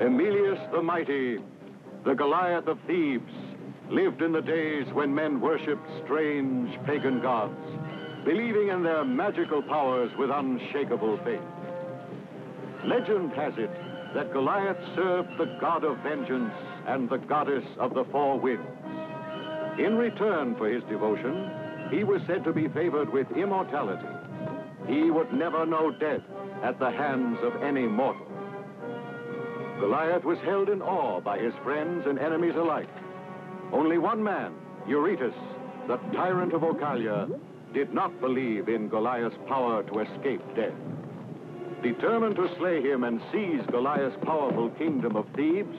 Emilius the Mighty, the Goliath of Thebes, lived in the days when men worshipped strange pagan gods, believing in their magical powers with unshakable faith. Legend has it that Goliath served the god of vengeance and the goddess of the four winds. In return for his devotion, he was said to be favored with immortality. He would never know death at the hands of any mortal. Goliath was held in awe by his friends and enemies alike. Only one man, Eurytus, the tyrant of Ocalia, did not believe in Goliath's power to escape death. Determined to slay him and seize Goliath's powerful kingdom of Thebes,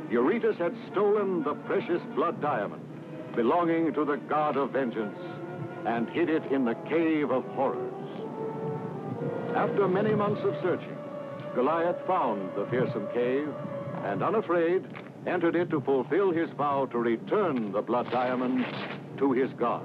Eurytus had stolen the precious blood diamond belonging to the god of vengeance and hid it in the cave of horrors. After many months of searching, Goliath found the fearsome cave and, unafraid, entered it to fulfill his vow to return the blood diamond to his god.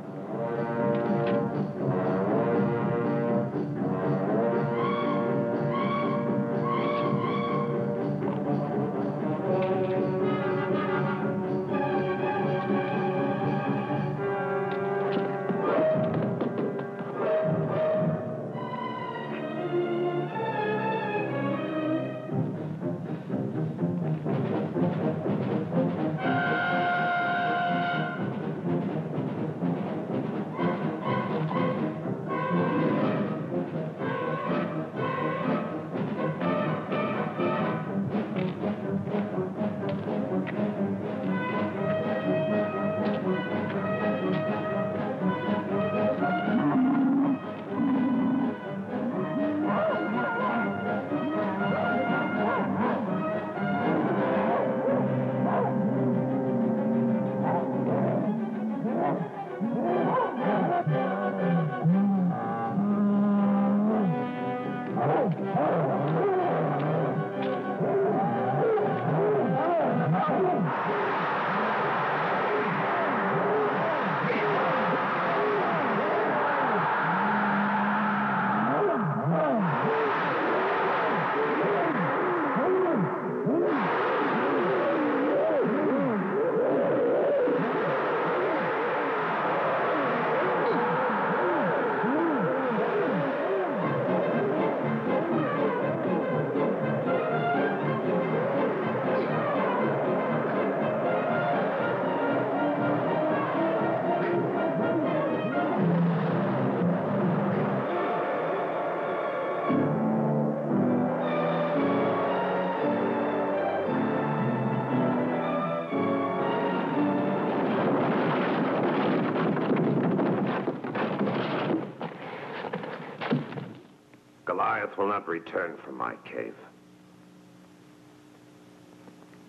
Goliath will not return from my cave.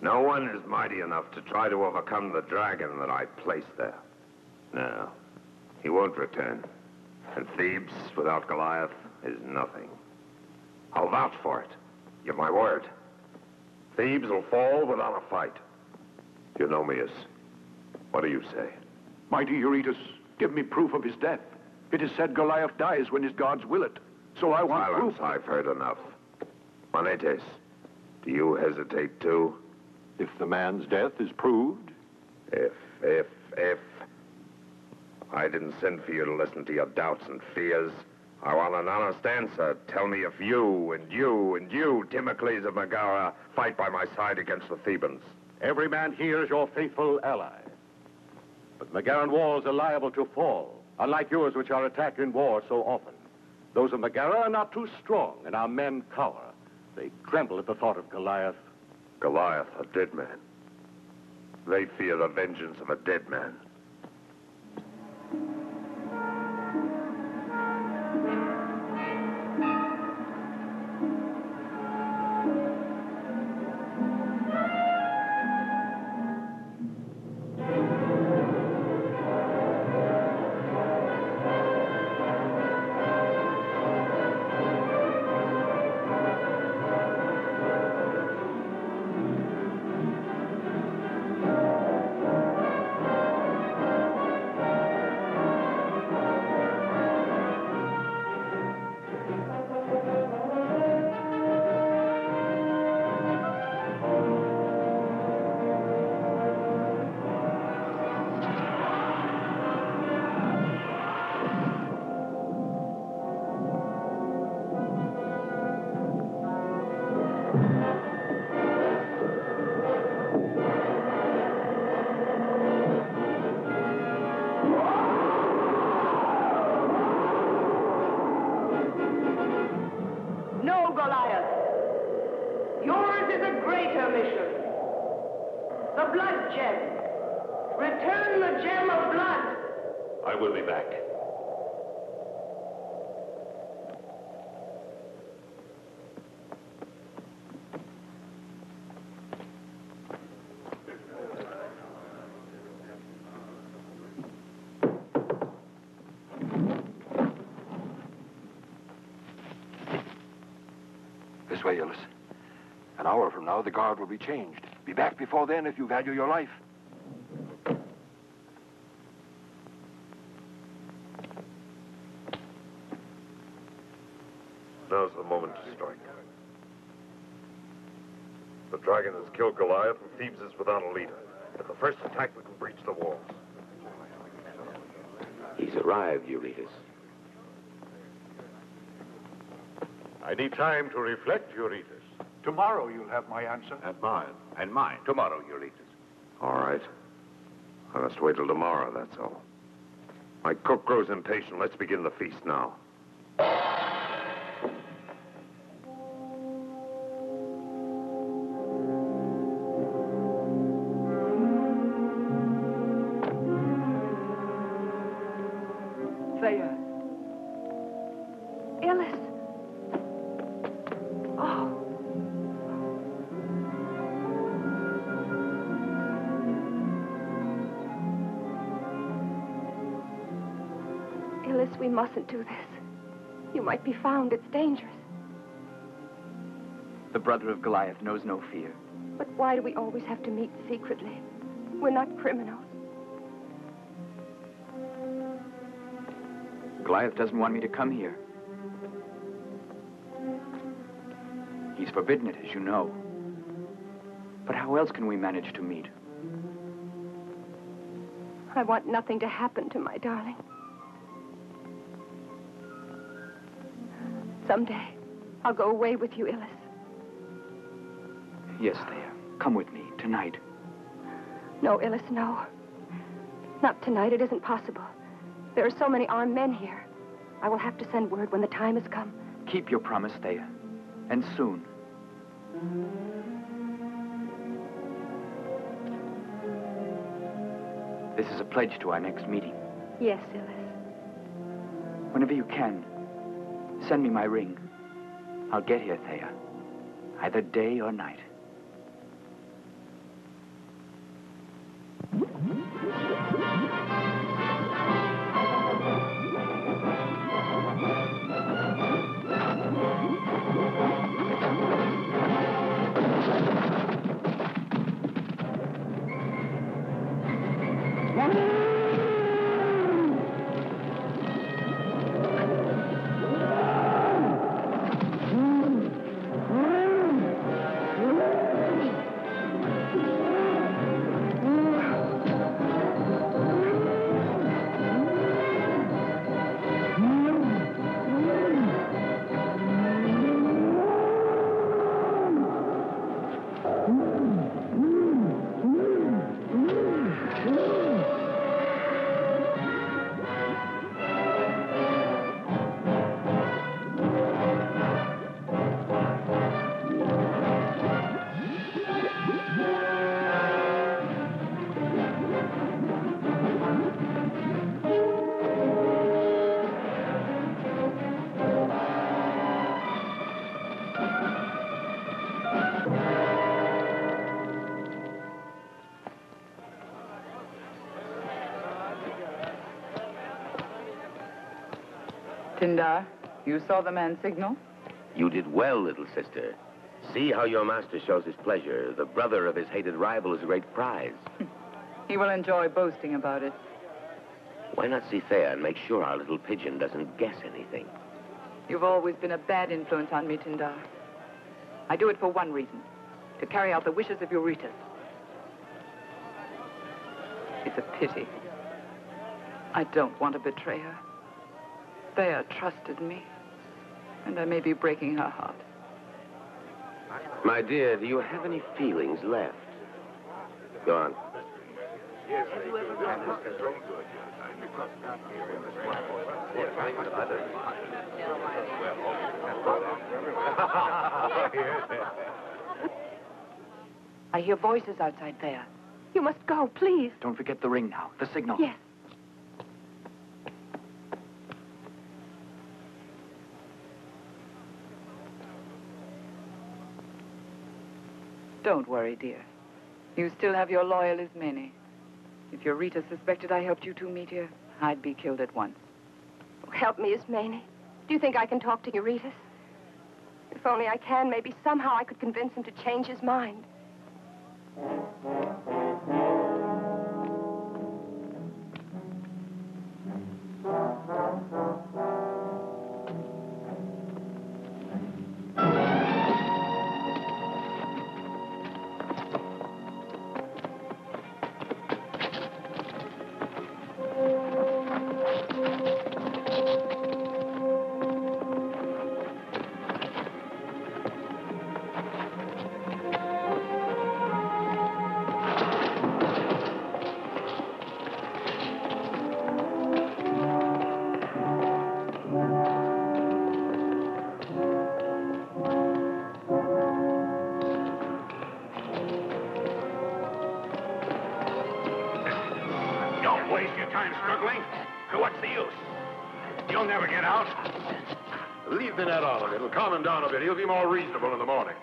No one is mighty enough to try to overcome the dragon that I placed there. No, he won't return. And Thebes without Goliath is nothing. I'll vouch for it. Give my word. Thebes will fall without a fight. Eunomius, what do you say? Mighty Eurytus, give me proof of his death. It is said Goliath dies when his gods will it. So I want Silence, proof. I've heard enough. Monetes, do you hesitate too? If the man's death is proved? If. I didn't send for you to listen to your doubts and fears. I want an honest answer. Tell me if you and you, Timocles of Megara, fight by my side against the Thebans. Every man here is your faithful ally. But Megaran walls are liable to fall, unlike yours, which are attacked in war so often. Those of Megara are not too strong, and our men cower. They tremble at the thought of Goliath. Goliath, a dead man. They fear the vengeance of a dead man. Goliath. Yours is a greater mission. The blood gem. Return the gem of blood. I will be back. This way, Illis. An hour from now, the guard will be changed. Be back before then if you value your life. Now's the moment to strike. The dragon has killed Goliath, and Thebes is without a leader. At the first attack, we can breach the walls. He's arrived, Eurytus. I need time to reflect, Eurytus. Tomorrow you'll have my answer. And mine. And mine. Tomorrow, Eurytus. All right. I must wait till tomorrow, that's all. My cook grows impatient. Let's begin the feast now. Thea. Illis. Oh. Illis, we mustn't do this. You might be found. It's dangerous. The brother of Goliath knows no fear. But why do we always have to meet secretly? We're not criminals. Goliath doesn't want me to come here. He's forbidden it, as you know. But how else can we manage to meet? I want nothing to happen to my darling. Someday, I'll go away with you, Illis. Yes, Thea. Come with me, tonight. No, Illis, no. Not tonight. It isn't possible. There are so many armed men here. I will have to send word when the time has come. Keep your promise, Thea. And soon. This is a pledge to our next meeting. Yes, Illis. Whenever you can, send me my ring. I'll get here, Thea. Either day or night. Tindar, you saw the man signal? You did well, little sister. See how your master shows his pleasure. The brother of his hated rival is a great prize. He will enjoy boasting about it. Why not see Thea and make sure our little pigeon doesn't guess anything? You've always been a bad influence on me, Tindar. I do it for one reason, to carry out the wishes of Eurytus. It's a pity. I don't want to betray her. Thea trusted me, and I may be breaking her heart. My dear, do you have any feelings left? Go on. I hear voices outside there. You must go, please. Don't forget the ring now, the signal. Yes. Don't worry, dear. You still have your loyalist many. If your Rita suspected I helped you two meet here, I'd be killed at once. Help me, Ismene. Do you think I can talk to Eurytus? If only I can, maybe somehow I could convince him to change his mind. What's the use? You'll never get out. Leave the net on him. It'll calm him down a bit. He'll be more reasonable in the morning.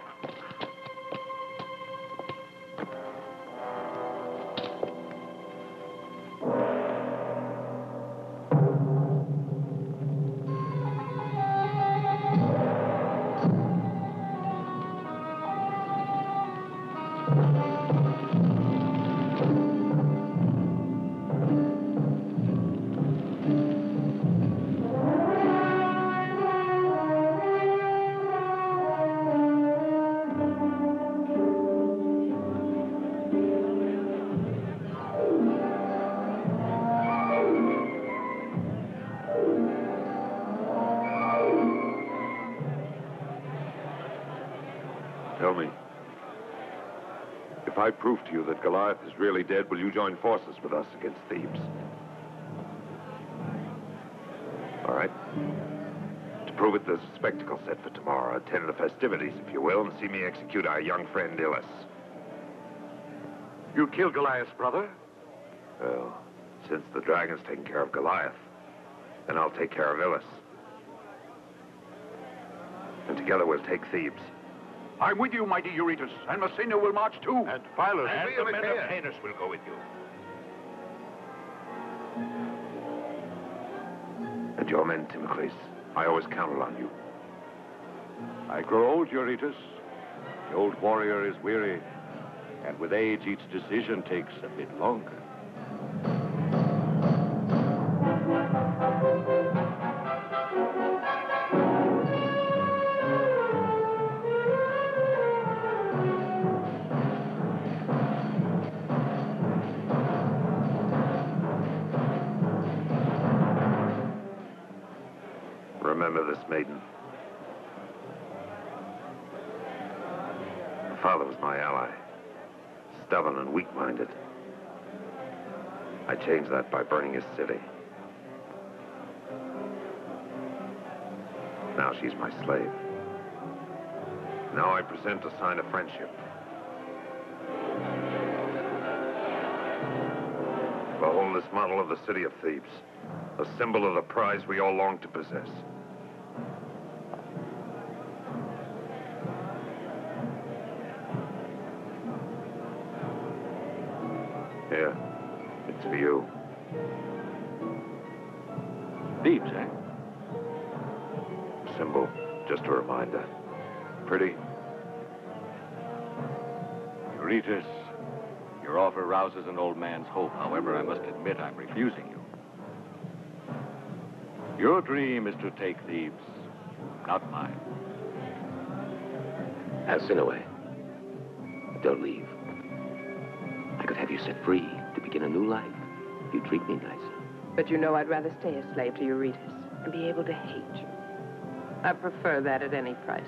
Tell me, if I prove to you that Goliath is really dead, will you join forces with us against Thebes? All right. To prove it, there's a spectacle set for tomorrow. Attend the festivities, if you will, and see me execute our young friend Ilus. You killed Goliath's brother? Well, since the dragon's taking care of Goliath, then I'll take care of Ilus. And together we'll take Thebes. I'm with you, mighty Eurytus, and Messina will march too. And Philus, And the men of Canis will go with you. And your men, Timocles. I always counted on you. I grow old, Eurytus. The old warrior is weary, and with age, each decision takes a bit longer. Remember this, maiden. My father was my ally. Stubborn and weak-minded. I changed that by burning his city. Now she's my slave. Now I present a sign of friendship. Behold this model of the city of Thebes, a symbol of the prize we all long to possess. Here, it's for you. Thebes, eh? Symbol, just a reminder. Pretty? Eurytus, your offer rouses an old man's hope. However, I must admit I'm refusing you. Your dream is to take Thebes, not mine. Alcinoway, don't leave. I could have you set free to begin a new life. You treat me nicely. But you know I'd rather stay a slave to Eurytus and be able to hate you. I prefer that at any price.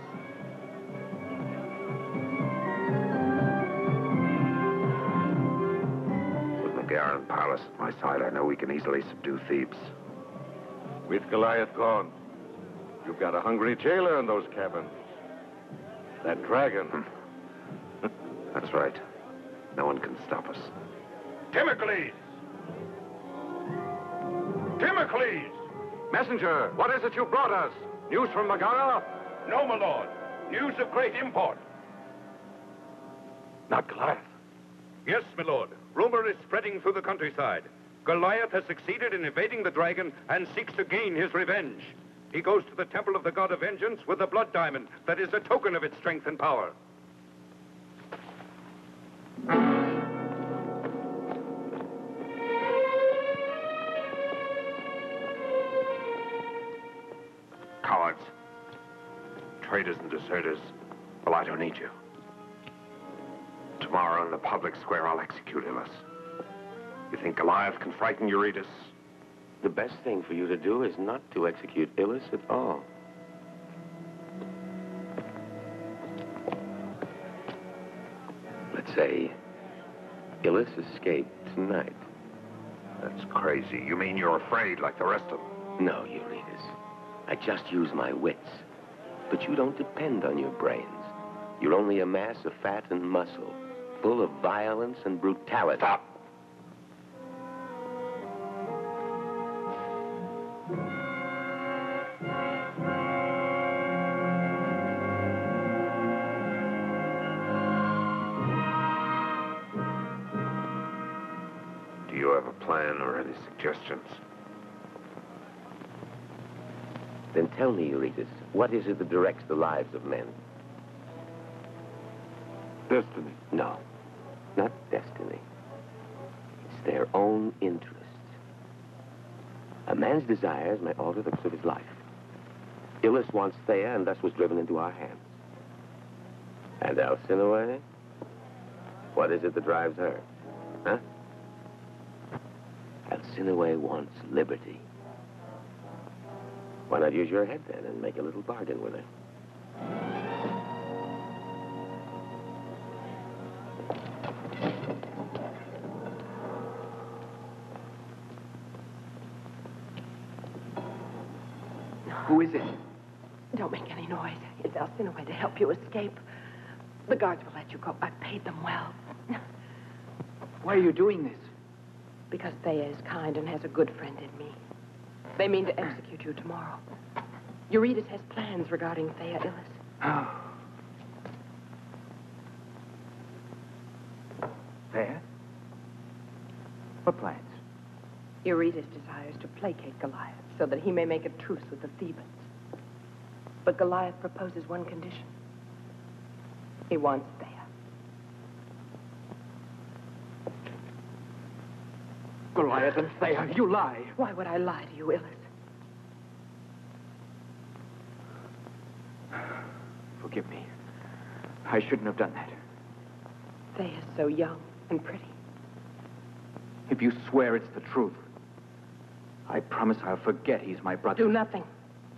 With the Iron Palace at my side, I know we can easily subdue Thebes. With Goliath gone, you've got a hungry jailer in those cabins. That dragon. That's right. No one can stop us. Timocles! Timocles! Messenger, what is it you brought us? News from Megara? No, my lord. News of great import. Not Goliath. Yes, my lord. Rumor is spreading through the countryside. Goliath has succeeded in evading the dragon and seeks to gain his revenge. He goes to the temple of the god of vengeance with a blood diamond that is a token of its strength and power. Cowards. Traitors and deserters. Well, I don't need you. Tomorrow in the public square, I'll execute Ilus. You think Goliath can frighten Eurytus? The best thing for you to do is not to execute Ilus at all. Let's say Ilus escaped tonight. That's crazy. You mean you're afraid like the rest of them? No, Eurytus. I just use my wits. But you don't depend on your brains. You're only a mass of fat and muscle, full of violence and brutality. Stop! Do you have a plan or any suggestions? Then tell me, Eurytus, what is it that directs the lives of men? Destiny. No, not destiny. It's their own interests. A man's desires may alter the course of his life. Ilus wants Thea and thus was driven into our hands. And Alcinous? What is it that drives her? Huh? Alcinous wants liberty. Why not use your head then and make a little bargain with her? Who is it? Don't make any noise. It's Alcinous to help you escape. The guards will let you go. I've paid them well. Why are you doing this? Because Thea is kind and has a good friend in me. They mean to execute you tomorrow. Eurytus has plans regarding Thea Ilus. Oh. Thea? What plans? Eurytus desires to placate Goliath so that he may make a truce with the Thebans. But Goliath proposes one condition. He wants Thea. Goliath and Thea, you lie. Why would I lie to you, Ilus? Forgive me. I shouldn't have done that. Thea's so young and pretty. If you swear it's the truth, I promise I'll forget he's my brother. Do nothing.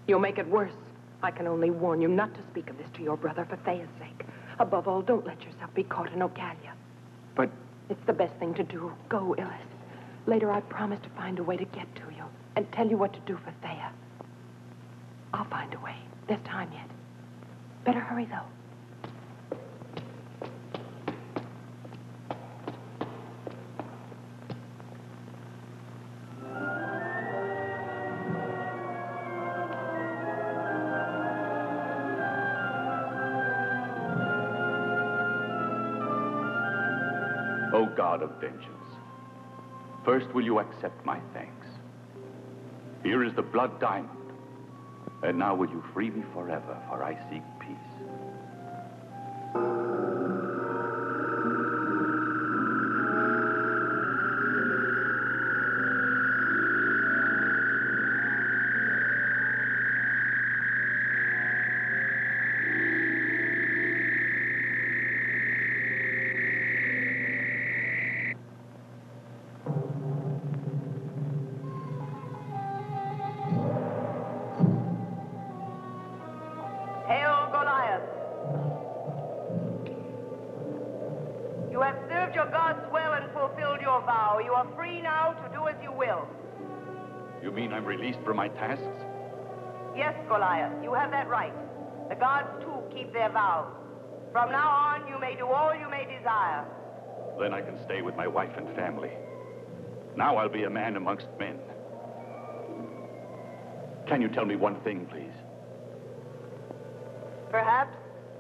You'll make it worse. I can only warn you not to speak of this to your brother for Thea's sake. Above all, don't let yourself be caught in Ocalia. But... It's the best thing to do. Go, Ilus. Later, I promise to find a way to get to you and tell you what to do for Thea. I'll find a way. There's time yet. Better hurry, though. O God of vengeance, first will you accept my thanks? Here is the blood diamond, and now will you free me forever, for I seek peace. Hail, Goliath! You have served your gods well and fulfilled your your vow. You are free now to do as you will. You mean I'm released from my tasks? Yes, Goliath, you have that right. The gods, too, keep their vows. From now on, you may do all you may desire. Then I can stay with my wife and family. Now I'll be a man amongst men. Can you tell me one thing, please? Perhaps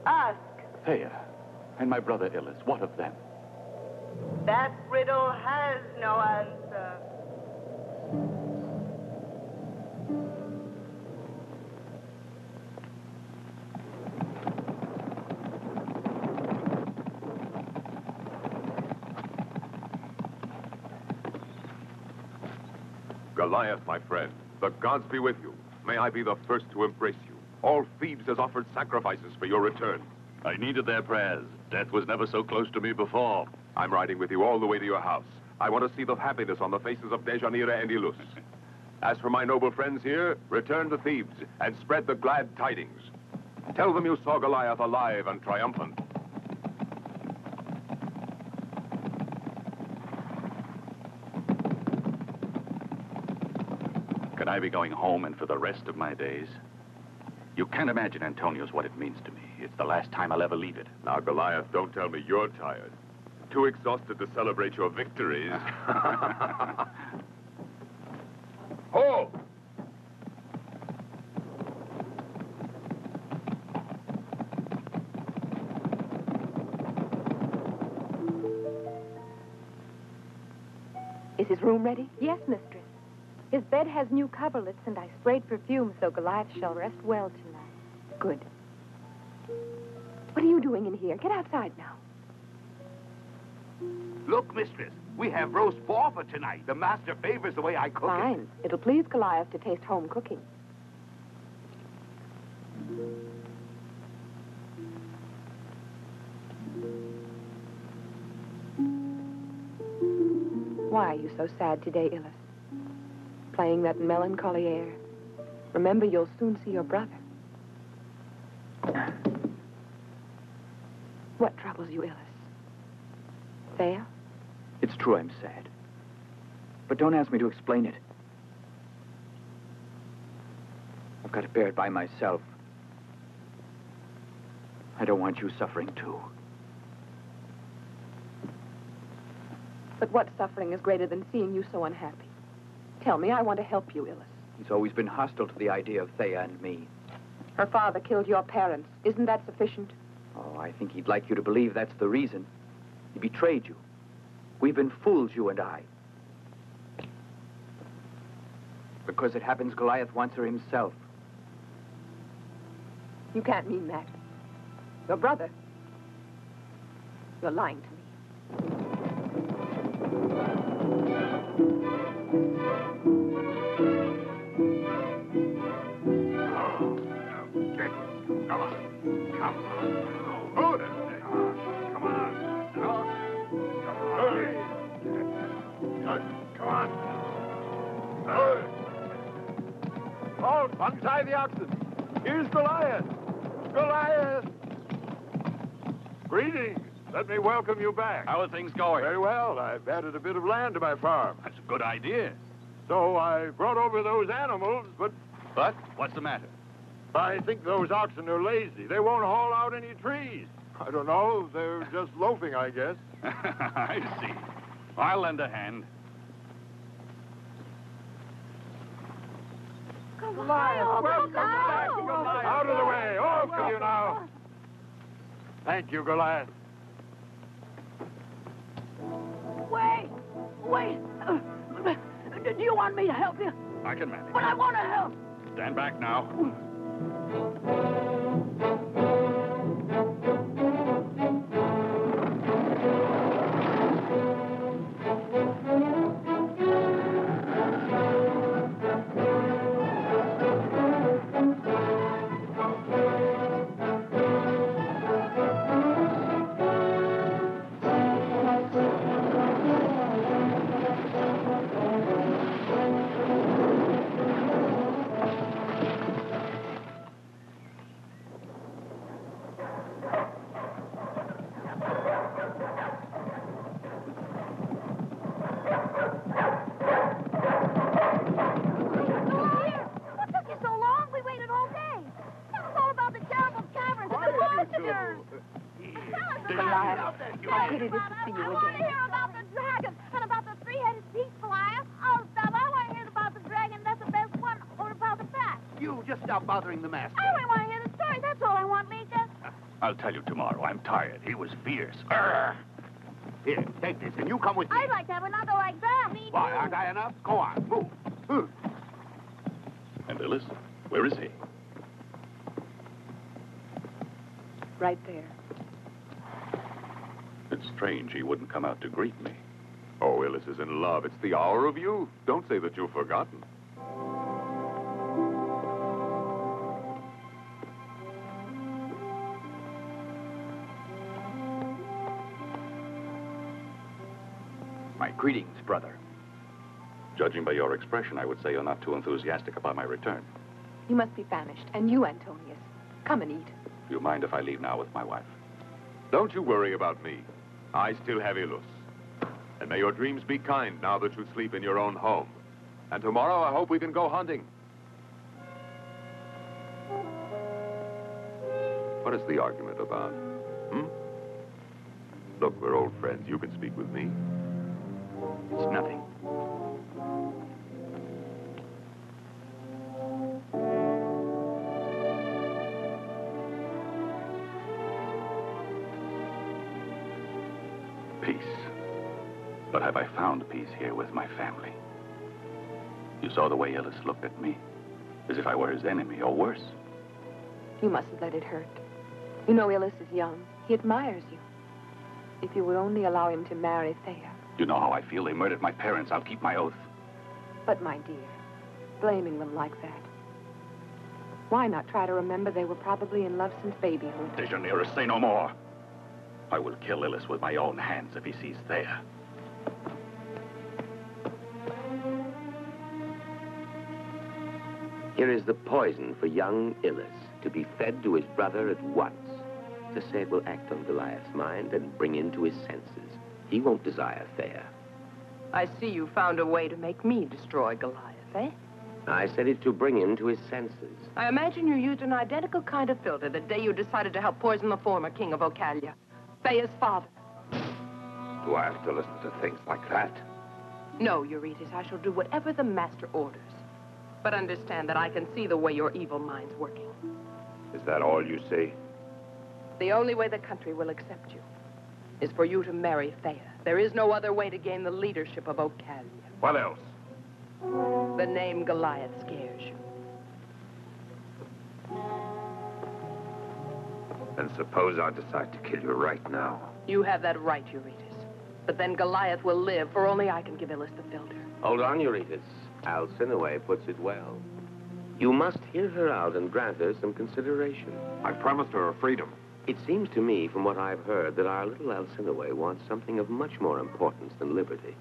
ask. Thea and my brother Illis, what of them? That riddle has no answer. Goliath, my friend, the gods be with you. May I be the first to embrace you. All Thebes has offered sacrifices for your return. I needed their prayers. Death was never so close to me before. I'm riding with you all the way to your house. I want to see the happiness on the faces of Dejanira and Ilus. As for my noble friends here, return to Thebes and spread the glad tidings. Tell them you saw Goliath alive and triumphant. Can I be going home and for the rest of my days? You can't imagine, Antonios, what it means to me. It's the last time I'll ever leave it. Now, Goliath, don't tell me you're tired. Too exhausted to celebrate your victories. Ho! Is his room ready? Yes, mistress. His bed has new coverlets, and I sprayed perfume so Goliath shall rest well tonight. Good. What are you doing in here? Get outside now. Look, mistress, we have roast boar for tonight. The master favors the way I cook Fine. It'll please Goliath to taste home cooking. Why are you so sad today, Illis? Playing that melancholy air. Remember, you'll soon see your brother. What troubles you, Illis? Thea? It's true I'm sad. But don't ask me to explain it. I've got to bear it by myself. I don't want you suffering, too. But what suffering is greater than seeing you so unhappy? Tell me, I want to help you, Illis. He's always been hostile to the idea of Thea and me. Her father killed your parents. Isn't that sufficient? Oh, I think he'd like you to believe that's the reason. He betrayed you. We've been fools, you and I. Because it happens Goliath wants her himself. You can't mean that. Your brother. You're lying to me. Untie the oxen. Here's Goliath. Goliath! Greetings. Let me welcome you back. How are things going? Very well. I've added a bit of land to my farm. That's a good idea. So I brought over those animals, but But what's the matter? I think those oxen are lazy. They won't haul out any trees. I don't know. They're just loafing, I guess. I see. I'll lend a hand. Goliath, welcome back, Goliath. Out of the way. Off with you now. Thank you, Goliath. Wait! Do you want me to help you? I can manage. But I want to help. Stand back now. Goliath. How good it is to see you I want to again. hear about the dragon and about the three-headed beast, Goliath. Oh, stop. I want to hear about the dragon. That's the best one. Or about the bat. You just stop bothering the master. I only want to hear the story. That's all I want, Mika. I'll tell you tomorrow. I'm tired. He was fierce. Arr! Here, take this, and you come with me. I'd like to have another like that. Me Why, too. aren't I enough? Go on, move. And Illis, where is he? Right there. It's strange he wouldn't come out to greet me. Oh, Illis is in love. It's the hour of youth. Don't say that you've forgotten. My greetings, brother. Judging by your expression, I would say you're not too enthusiastic about my return. You must be famished. And you, Antonius. Come and eat. Do you mind if I leave now with my wife? Don't you worry about me. I still have Ilus. And may your dreams be kind now that you sleep in your own home. And tomorrow I hope we can go hunting. What is the argument about? Look, we're old friends. You can speak with me. It's nothing. Peace. But have I found peace here with my family? You saw the way Illis looked at me, as if I were his enemy, or worse. You mustn't let it hurt. You know Illis is young. He admires you. If you would only allow him to marry Thea. You know how I feel. They murdered my parents. I'll keep my oath. But, my dear, blaming them like that. Why not try to remember they were probably in love since babyhood? Dejanira, say no more. I will kill Illis with my own hands if he sees Thea. Here is the poison for young Illis to be fed to his brother at once. To say it will act on Goliath's mind and bring him to his senses. He won't desire Thea. I see you found a way to make me destroy Goliath, eh? I said it to bring him to his senses. I imagine you used an identical kind of filter the day you decided to help poison the former king of Ocalia, Thea's father. Do I have to listen to things like that? No, Eurytus, I shall do whatever the master orders. But understand that I can see the way your evil mind's working. Is that all you see? The only way the country will accept you is for you to marry Thea. There is no other way to gain the leadership of Ocalia. What else? The name Goliath scares you. And suppose I decide to kill you right now. You have that right, Eurytus. But then Goliath will live, for only I can give Illis the filter. Hold on, Eurytus. Alcinoway puts it well. You must hear her out and grant her some consideration. I promised her freedom. It seems to me, from what I've heard, that our little Alcinoway wants something of much more importance than liberty.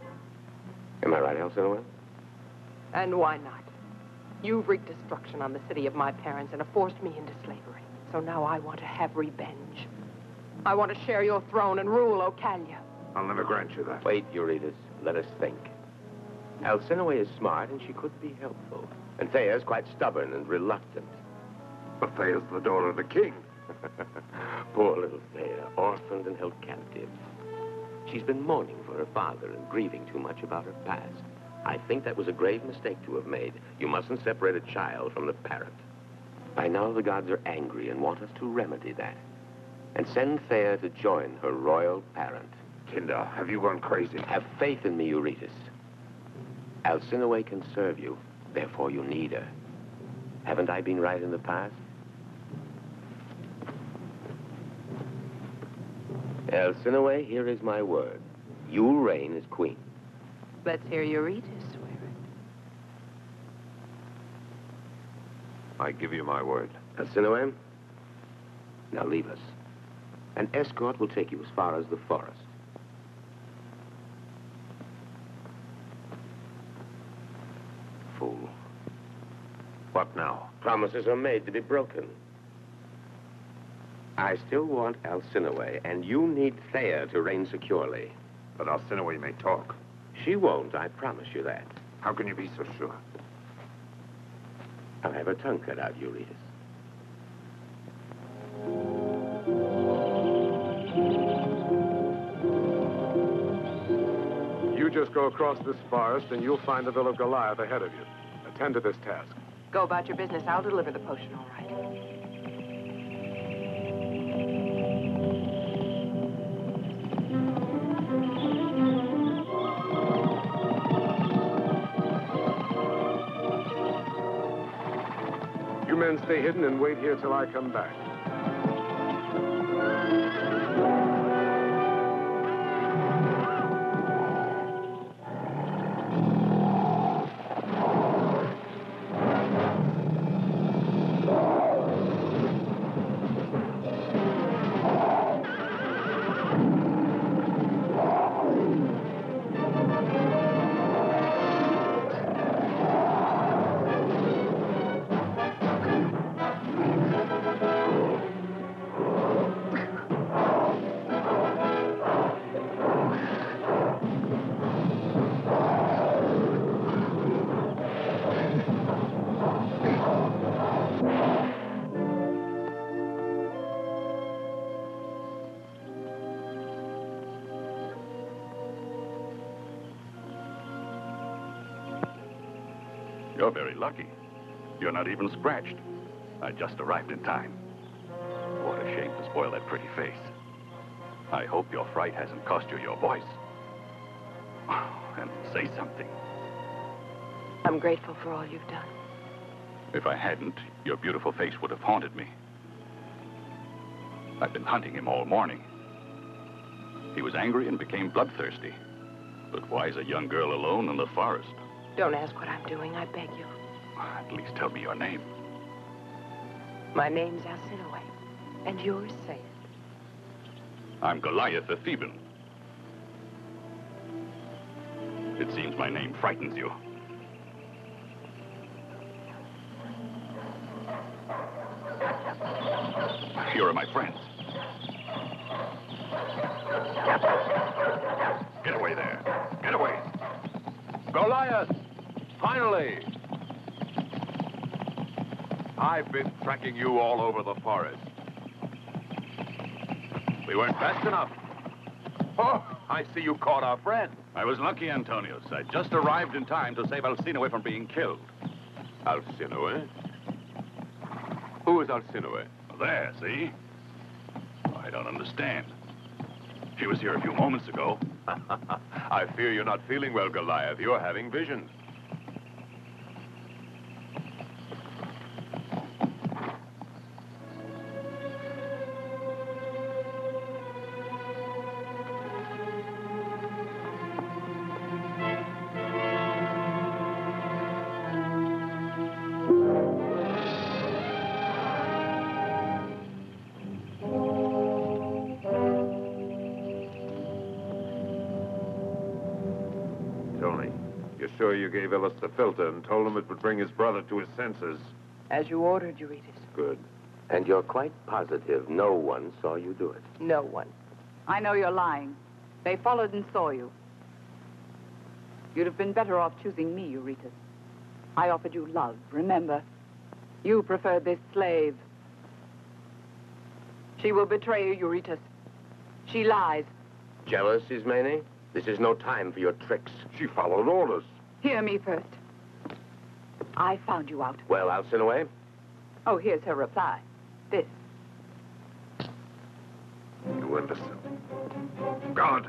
Am I right, Alcinoway? And why not? You've wreaked destruction on the city of my parents and have forced me into slavery. So now I want to have revenge. I want to share your throne and rule Ocalia. I'll never grant you that. Wait, Eurytus. Let us think. Alcinoway is smart, and she could be helpful. And Thea's quite stubborn and reluctant. But Thea's the daughter of the king. Poor little Thea, orphaned and held captive. She's been mourning for her father and grieving too much about her past. I think that was a grave mistake to have made. You mustn't separate a child from the parent. By now the gods are angry and want us to remedy that. And send Thea to join her royal parent. Kinda, have you gone crazy? Have faith in me, Eurytus. Alcinoway can serve you, therefore you need her. Haven't I been right in the past? Alcinoway, here is my word. You'll reign as queen. Let's hear Eurytus swear it. I give you my word. Alcinoway, now leave us. An escort will take you as far as the forest. Fool. What now? Promises are made to be broken. I still want Alcinoway, and you need Thea to reign securely. But Alcinoway may talk. She won't, I promise you that. How can you be so sure? I'll have her tongue cut out, Eurytus. go across this forest, and you'll find the Villa of Goliath ahead of you. Attend to this task. Go about your business. I'll deliver the potion, all right. You men stay hidden and wait here till I come back. You're very lucky. You're not even scratched. I just arrived in time. What a shame to spoil that pretty face. I hope your fright hasn't cost you your voice. And say something. I'm grateful for all you've done. If I hadn't, your beautiful face would have haunted me. I've been hunting him all morning. He was angry and became bloodthirsty. But why is a young girl alone in the forest? Don't ask what I'm doing, I beg you. At least tell me your name. My name's Alcinoway, and yours, say it. I'm Goliath the Theban. It seems my name frightens you. Here are my friends. Get away there. Get away. Goliath! Finally! I've been tracking you all over the forest. We weren't fast enough. Oh, I see you caught our friend. I was lucky, Antonius. I just arrived in time to save Alcinoway from being killed. Alcinoway? Who is Alcinoway? There, see? I don't understand. She was here a few moments ago. I fear you're not feeling well, Goliath. You're having visions. Sure you gave Ellis the filter and told him it would bring his brother to his senses. As you ordered, Eurytus. Good. And you're quite positive no one saw you do it? No one. I know you're lying. They followed and saw you. You'd have been better off choosing me, Eurytus. I offered you love, remember? You preferred this slave. She will betray you, Eurytus. She lies. Jealous, Ismene? This is no time for your tricks. She followed orders. Hear me first. I found you out. Well, Alcinoway? Oh, here's her reply. This. You imbecile. Guard!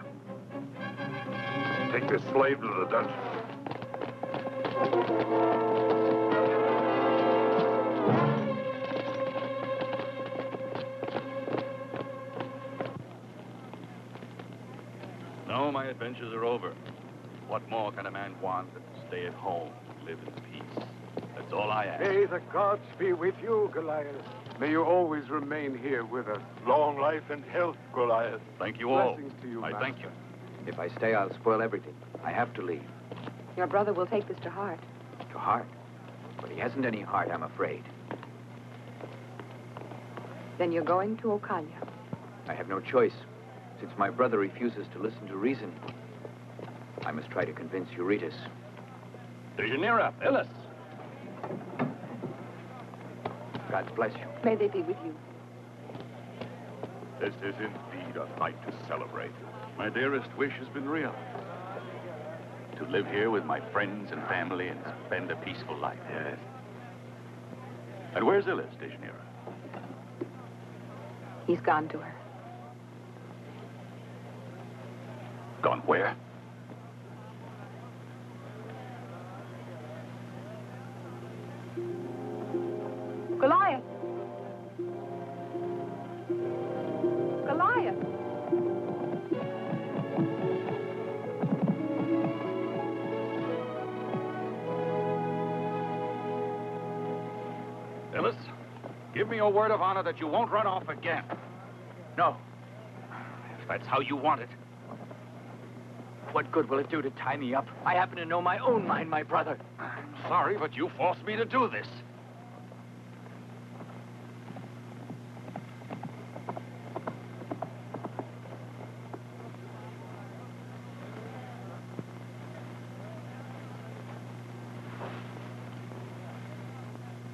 Take this slave to the dungeon. No, my adventures are over. What more can a man want than to stay at home and live in peace? That's all I ask. May the gods be with you, Goliath. May you always remain here with us. Long life and health, Goliath. Thank you all. Blessings to you, I Master. thank you. If I stay, I'll spoil everything. I have to leave. Your brother will take this to heart. To heart? But he hasn't any heart, I'm afraid. Then you're going to Ocalić. I have no choice. Since my brother refuses to listen to reason, I must try to convince Eurytus. Dejanira, Ellis. God bless you. May they be with you. This is indeed a night to celebrate. My dearest wish has been realized. To live here with my friends and family and spend a peaceful life. Yes. And where's Illis, Dejanira? He's gone to her. Gone where? Goliath! Goliath! Illis, give me your word of honor that you won't run off again. No. If that's how you want it. What good will it do to tie me up? I happen to know my own mind, my brother. I'm sorry, but you forced me to do this.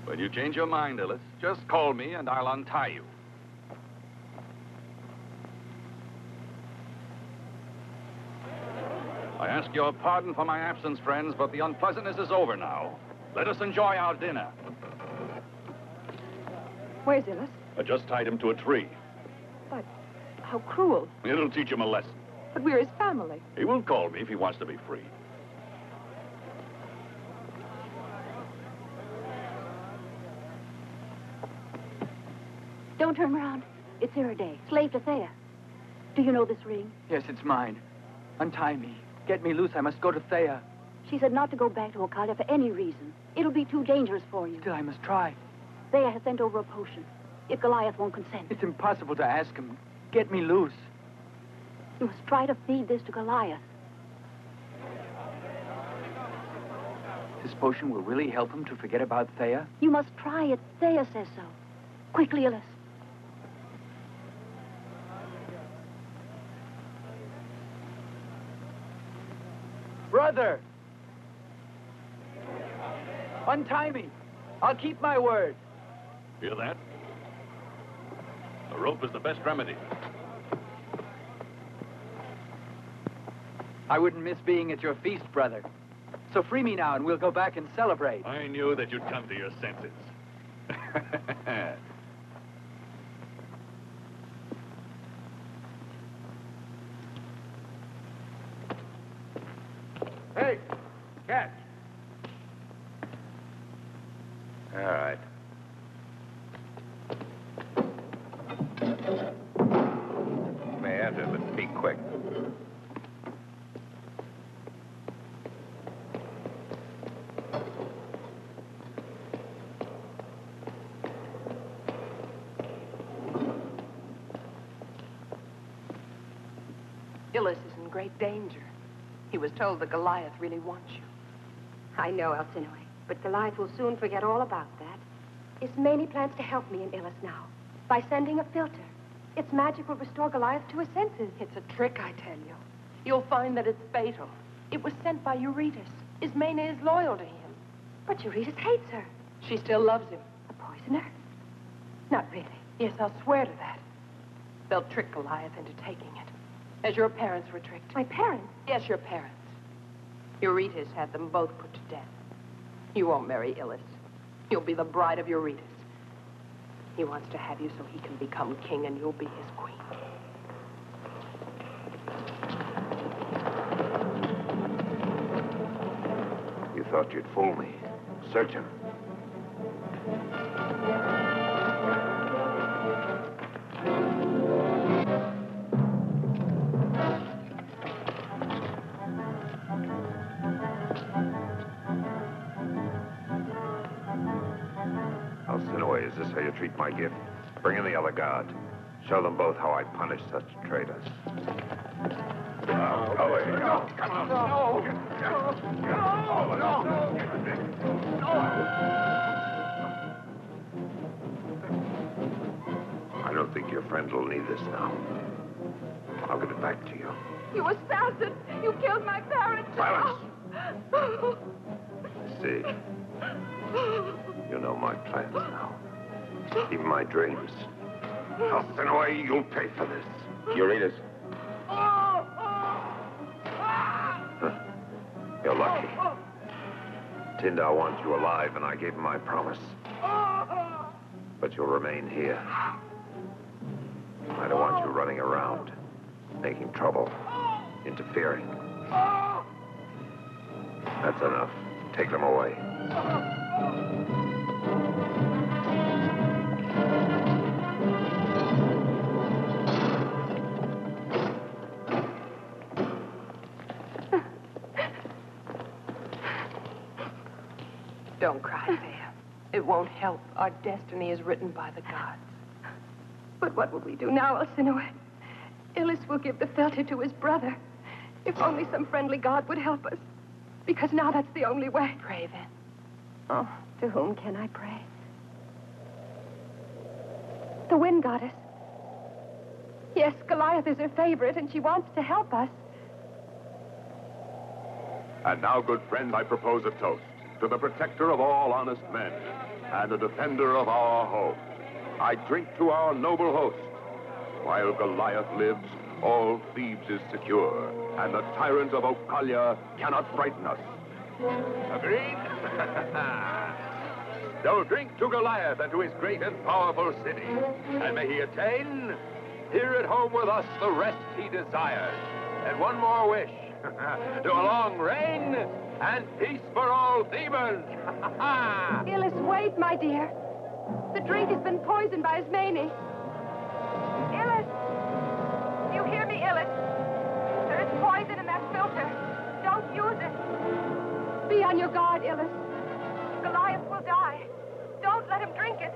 When you change your mind, Illis, just call me and I'll untie you. I ask your pardon for my absence, friends, but the unpleasantness is over now. Let us enjoy our dinner. Where's Illis? I just tied him to a tree. But how cruel. It'll teach him a lesson. But we're his family. He will call me if he wants to be free. Don't turn around. It's Iriday, slave to Thea. Do you know this ring? Yes, it's mine. Untie me. Get me loose. I must go to Thea. She said not to go back to Ocalić for any reason. It'll be too dangerous for you. Still, I must try. Thea has sent over a potion. If Goliath won't consent. It's impossible to ask him. Get me loose. You must try to feed this to Goliath. This potion will really help him to forget about Thea? You must try it. Thea says so. Quickly, Illis. Brother! Untie me. I'll keep my word. Hear that? The rope is the best remedy. I wouldn't miss being at your feast, brother. So free me now and we'll go back and celebrate. I knew that you'd come to your senses. Hey, catch. All right. You may enter, but be quick. Illis is in great danger. He was told that Goliath really wants you. I know, Alcinoi, but Goliath will soon forget all about that. Ismene plans to help me in Illis now by sending a filter. Its magic will restore Goliath to his senses. It's a trick, I tell you. You'll find that it's fatal. It was sent by Eurytus. Ismene is loyal to him. But Eurytus hates her. She still loves him. A poisoner? Not really. Yes, I'll swear to that. They'll trick Goliath into taking it. As your parents were tricked. My parents? Yes, your parents. Eurytus had them both put to death. You won't marry Illis. You'll be the bride of Eurytus. He wants to have you so he can become king and you'll be his queen. You thought you'd fool me. Search him. Alcinoi, is this how you treat my gift? Bring in the other guard. Show them both how I punish such traitors. I don't think your friend will need this now. I'll give it back to you. You assassin! You killed my parents! Silence! See, you know my plans now. Even my dreams. Alcinoi, you'll pay for this. Eurytus. You're lucky. Tindar wants you alive, and I gave him my promise. But you'll remain here. I don't want you running around, making trouble, interfering. That's enough. Take them away. Don't cry, Thea. It won't help. Our destiny is written by the gods. But what will we do now, Alcinous? Ilus will give the philter to his brother. If only some friendly god would help us. Because now that's the only way. Pray, then. Oh, to whom can I pray? The wind goddess. Yes, Goliath is her favorite, and she wants to help us. And now, good friends, I propose a toast to the protector of all honest men and the defender of our home. I drink to our noble host. While Goliath lives, all Thebes is secure, and the tyrants of Ocalia cannot frighten us. Agreed? So drink to Goliath and to his great and powerful city, and may he attain here at home with us the rest he desires. And one more wish, to a long reign and peace for all Thebans. Ilus, wait, my dear. The drink has been poisoned by Ismene. Ilus! You hear me, Ilus? There is poison in that filter. Don't use it. Be on your guard, Ilus. Goliath will die. Don't let him drink it.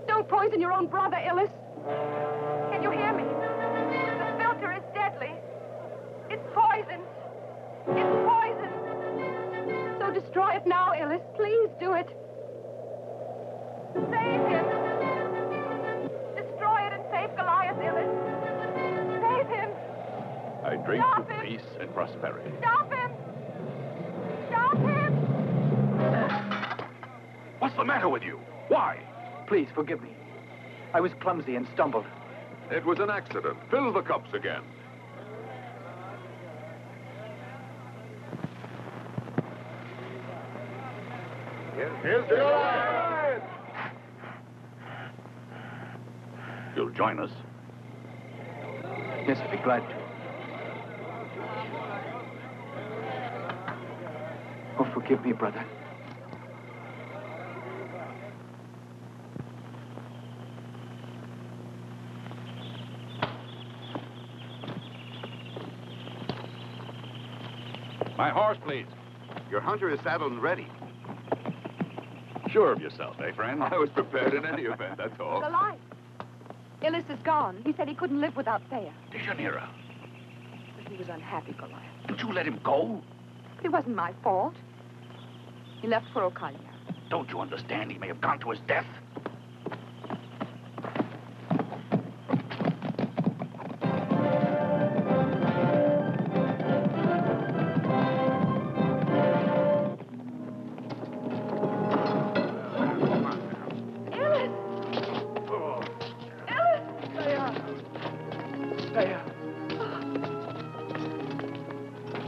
Don't poison your own brother, Ilus. Can you hear me? The filter is deadly. It's poisoned. It's poisoned. So destroy it now, Ilus. Please do it. Save him. Destroy it and save Goliath, Ilus. Save him. I drink Stop to him. peace and prosperity. Stop him. Stop him. What's the matter with you? Why? Please, forgive me. I was clumsy and stumbled. It was an accident. Fill the cups again. Here's the Goliath! You'll join us. Yes, I'd be glad to. Oh, forgive me, brother. My horse, please. Your hunter is saddled and ready. Sure of yourself, eh, friend? I was prepared in any event, that's all. Goliath. Ilus is gone. He said he couldn't live without Thea. Deianira, But he was unhappy, Goliath. didn't you let him go? But it wasn't my fault. He left for Ocalia. Don't you understand? He may have gone to his death.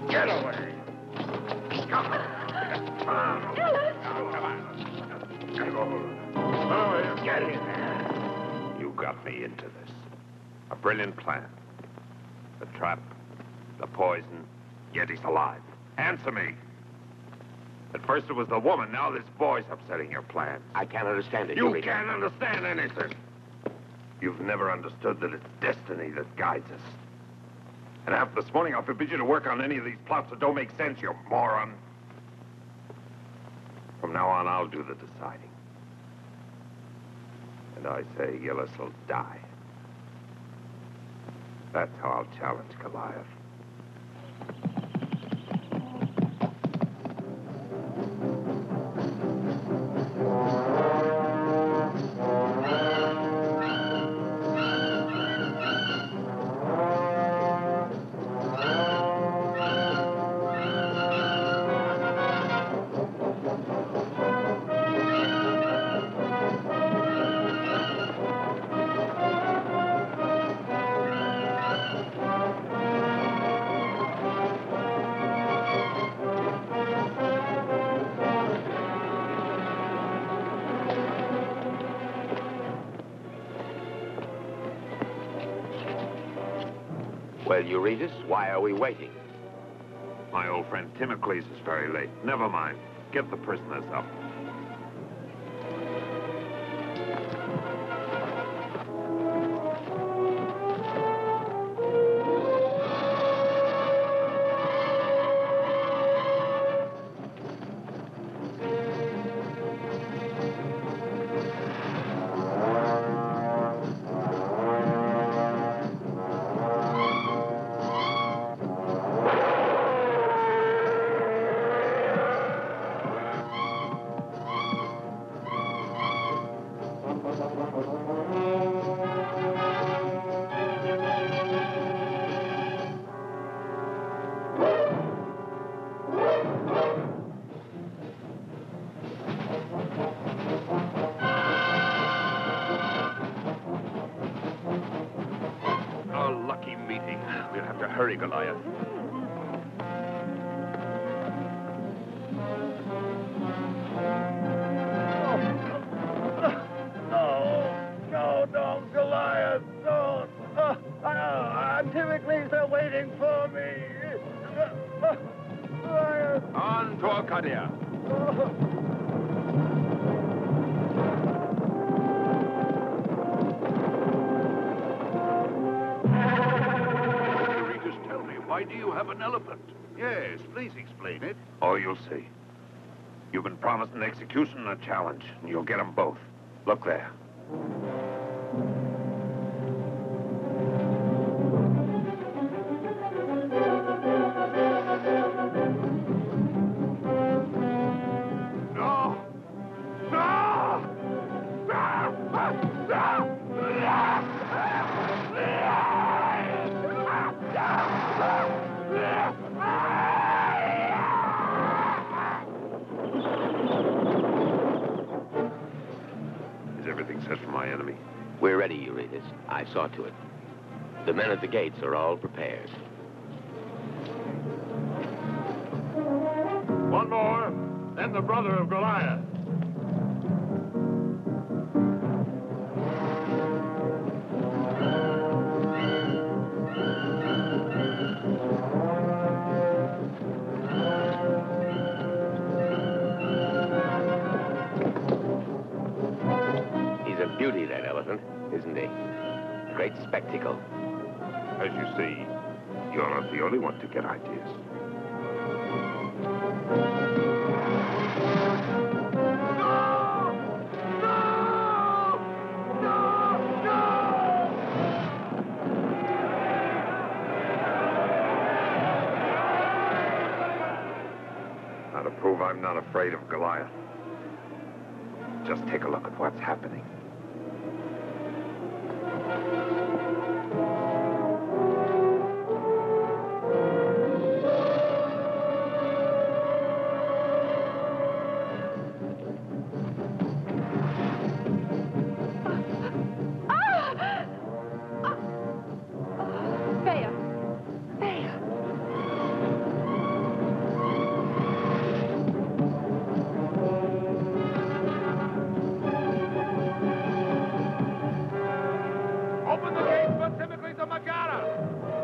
Get away! Come on! Oh, get in there! You got me into this. A brilliant plan. The trap, the poison, yet he's alive. Answer me! At first it was the woman, now this boy's upsetting your plans. I can't understand it. You can't understand anything. You've never understood that it's destiny that guides us. And after this morning, I'll forbid you to work on any of these plots that don't make sense, you moron. From now on, I'll do the deciding. And I say Ilus will die. That's how I'll challenge Goliath. Well, Eurytus, why are we waiting? My old friend Timocles is very late. Never mind. Get the prisoners up. Hurry, Goliath. No, don't, Goliath, don't. Timocles, they're waiting for me. Goliath. On to Arcadia. Why do you have an elephant? Yes, please explain it. Oh, you'll see. You've been promised an execution and a challenge, and you'll get them both. Look there. No! No! Is everything set for my enemy? We're ready, Eurytus. I saw to it. The men at the gates are all prepared. One more, then the brother of Goliath. He's a beauty, that elephant, isn't he? A great spectacle. As you see, you're not the only one to get ideas. Now, to prove I'm not afraid of Goliath, just take a look at what's happening.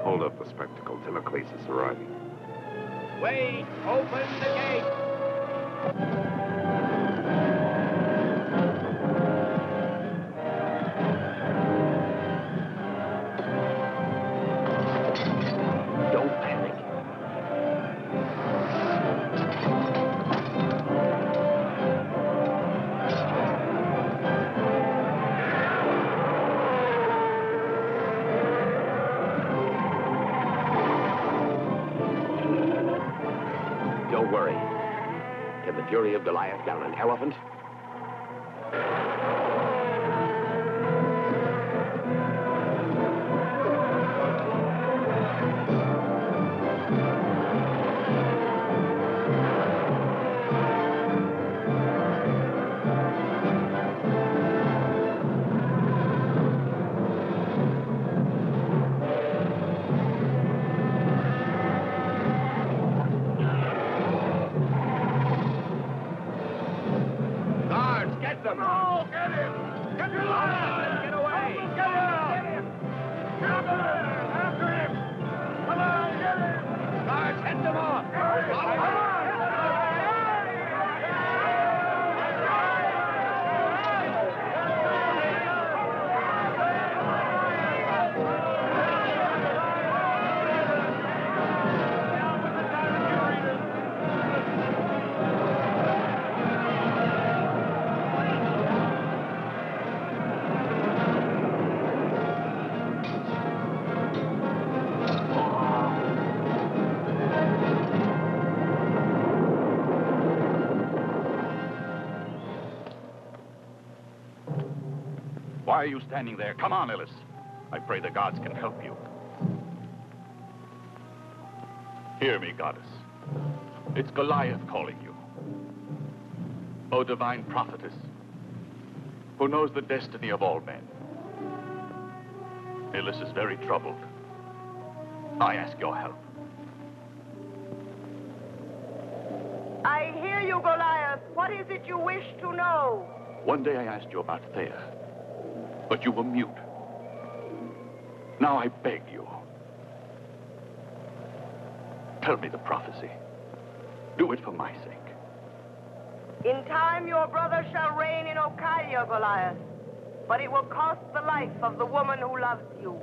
Hold up the spectacle. Timocles is arriving. Wait! Open the gate! Don't panic. Don't worry. Can the fury of Goliath down an elephant? Why are you standing there? Come on, Illis. I pray the gods can help you. Hear me, goddess. It's Goliath calling you. O divine prophetess, who knows the destiny of all men. Illis is very troubled. I ask your help. I hear you, Goliath. What is it you wish to know? One day I asked you about Thea, but you were mute. Now I beg you. Tell me the prophecy. Do it for my sake. In time, your brother shall reign in Ocalić, Goliath. But it will cost the life of the woman who loves you.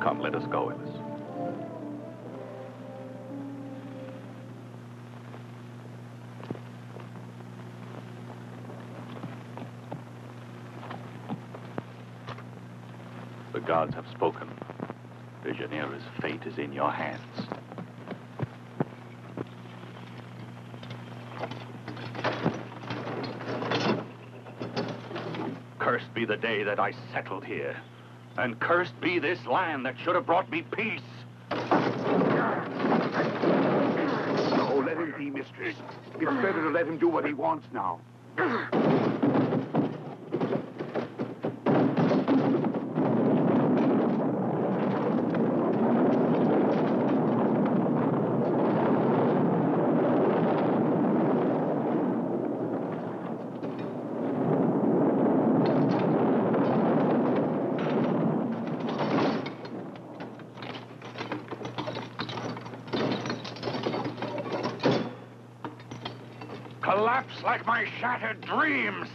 Come, let us go, Illis. The gods have spoken. Dejanira's fate is in your hands. Cursed be the day that I settled here. And cursed be this land that should have brought me peace. No, let him be, mistress. It's better to let him do what he wants now. Collapse like my shattered dreams.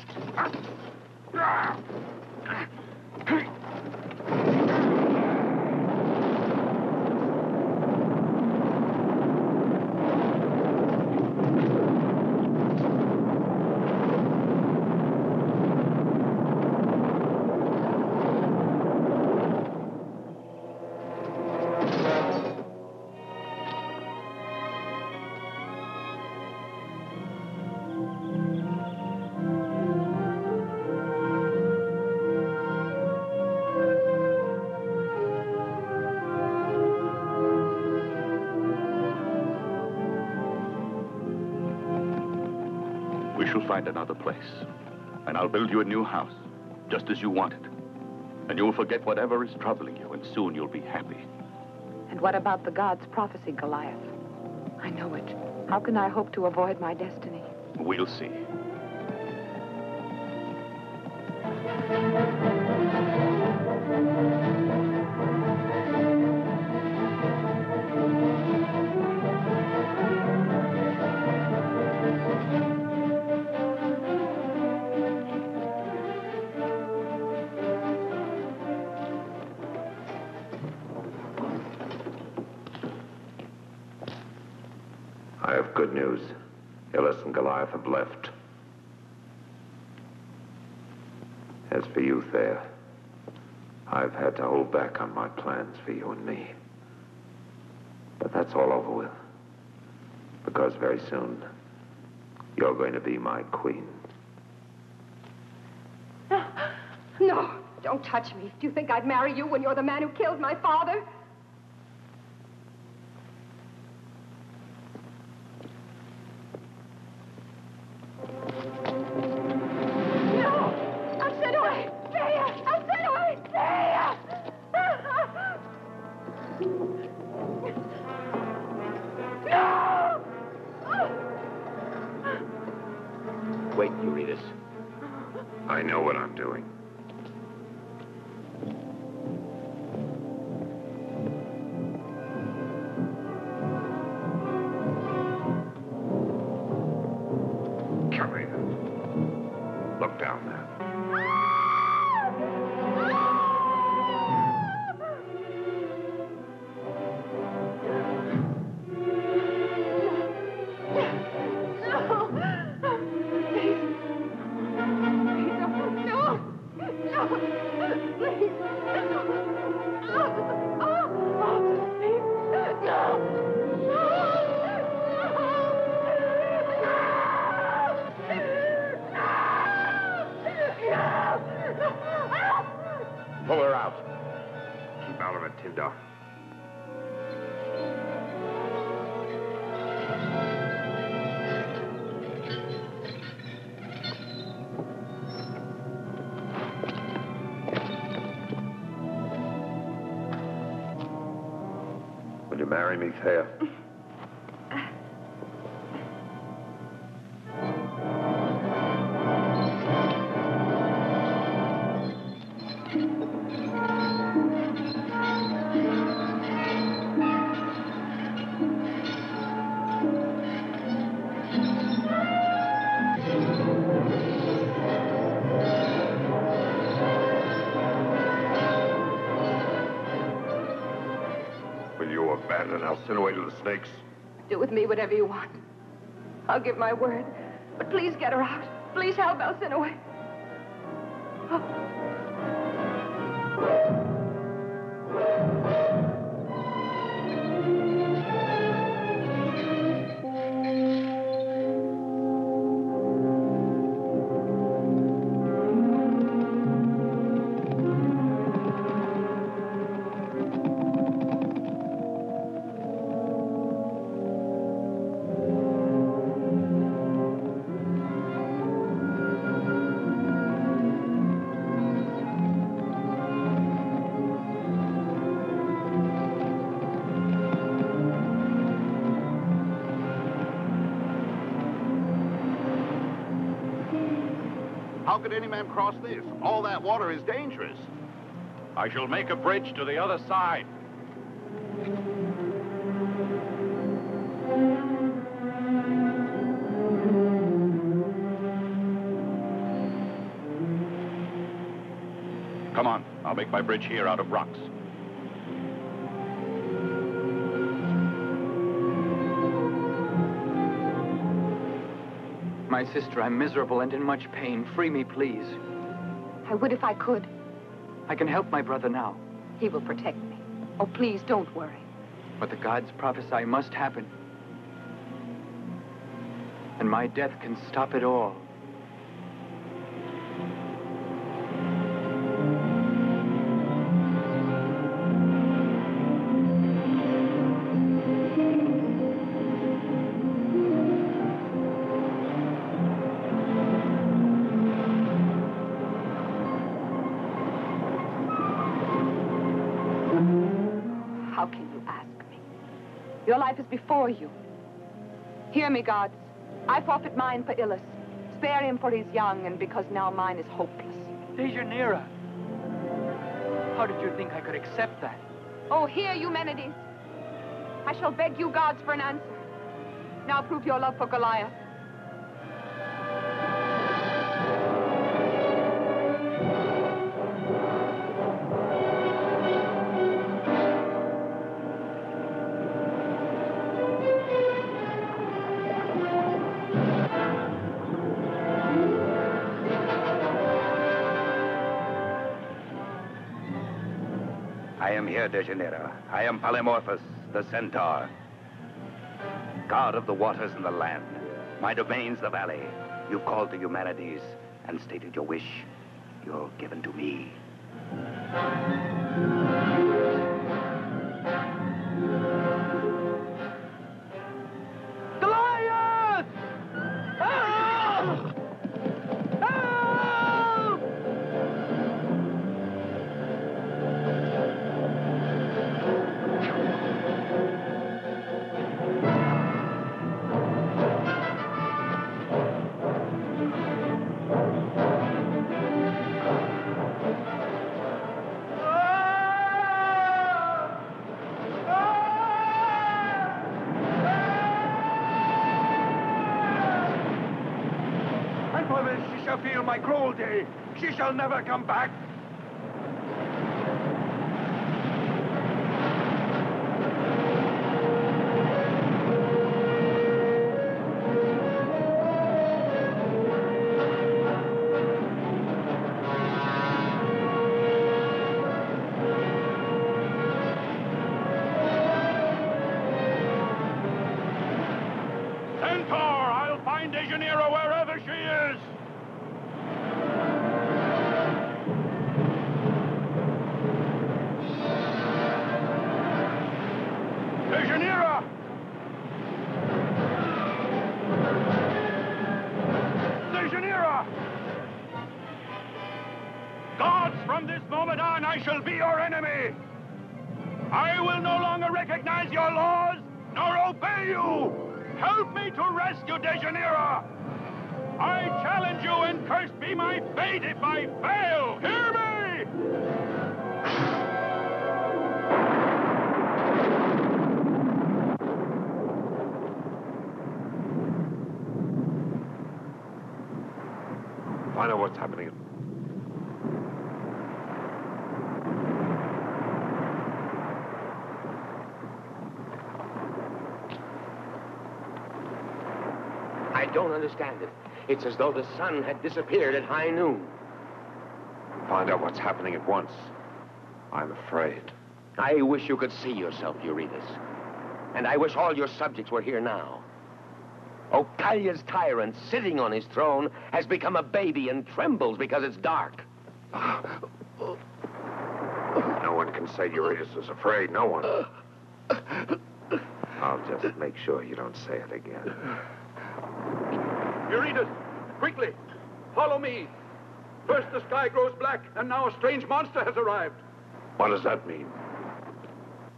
Find another place, and I'll build you a new house, just as you want it. And you'll forget whatever is troubling you, and soon you'll be happy. And what about the god's prophecy, Goliath? I know it. How can I hope to avoid my destiny? We'll see. I have good news. Illis and Goliath have left. As for you, Thea, I've had to hold back on my plans for you and me. But that's all over with. Because very soon, you're going to be my queen. No, don't touch me. Do you think I'd marry you when you're the man who killed my father? Wait, Eurytus. I know what I'm doing. Come here. Look down there. Kinder. Will you marry me, Thea? Abandon Alcinoway to the snakes? Do with me whatever you want. I'll give my word. But please get her out. Please help Alcinoway. How could any man cross this? All that water is dangerous. I shall make a bridge to the other side. Come on, I'll make my bridge here out of rocks. My sister, I'm miserable and in much pain. Free me, please. I would if I could. I can help my brother now. He will protect me. Oh, please, don't worry. What the gods prophesy must happen. And my death can stop it all. How can you ask me? Your life is before you. Hear me, gods. I forfeit mine for Ilus. Spare him for he's young, and because now mine is hopeless. Deianira! How did you think I could accept that? Oh, hear, Eumenides. I shall beg you gods for an answer. Now prove your love for Goliath. I am here, Deianira. I am Polymorphus, the centaur. God of the waters and the land. My domain's the valley. You've called to Eumenides and stated your wish. You're given to me. Goliath! Ah! She shall feel my cruelty. She shall never come back. Centaur, I'll find Deianira wherever she is. one, I shall be your enemy. I will no longer recognize your laws, nor obey you. Help me to rescue Dejanira. I challenge you, and cursed be my fate if I fail. Hear me! Find out what's happening. I don't understand it. It's as though the sun had disappeared at high noon. Find out what's happening at once. I'm afraid. I wish you could see yourself, Eurytus. And I wish all your subjects were here now. Ocalia's tyrant, sitting on his throne, has become a baby and trembles because it's dark. No one can say Eurytus is afraid. No one. I'll just make sure you don't say it again. Eurytus, quickly, follow me. First the sky grows black, and now a strange monster has arrived. What does that mean?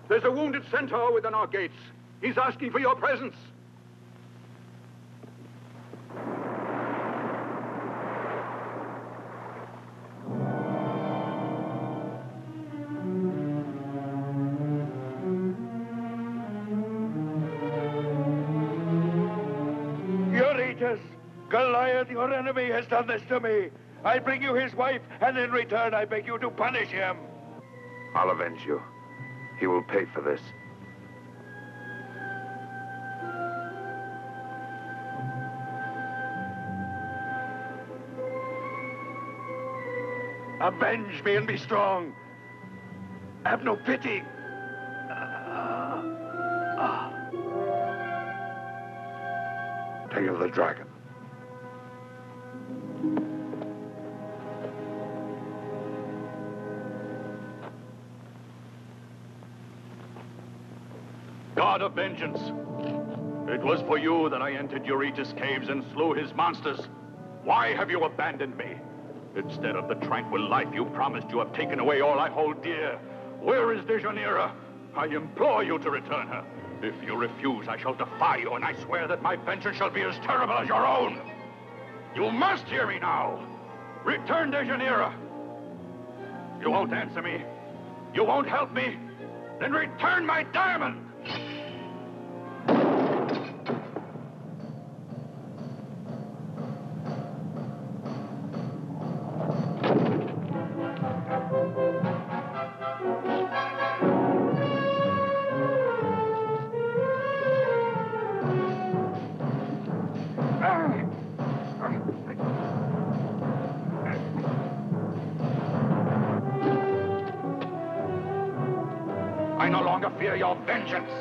There's a wounded centaur within our gates. He's asking for your presence. Eurytus, Goliath, your enemy, has done this to me. I bring you his wife, and in return I beg you to punish him. I'll avenge you. He will pay for this. Avenge me and be strong. Have no pity. Take of the dragon. God of vengeance, it was for you that I entered Eurytus' caves and slew his monsters. Why have you abandoned me? Instead of the tranquil life you promised, you have taken away all I hold dear. Where is Dejanira? I implore you to return her. If you refuse, I shall defy you, and I swear that my vengeance shall be as terrible as your own. You must hear me now. Return Dejanira. You won't answer me. You won't help me. Then return my diamond. I no longer fear your vengeance.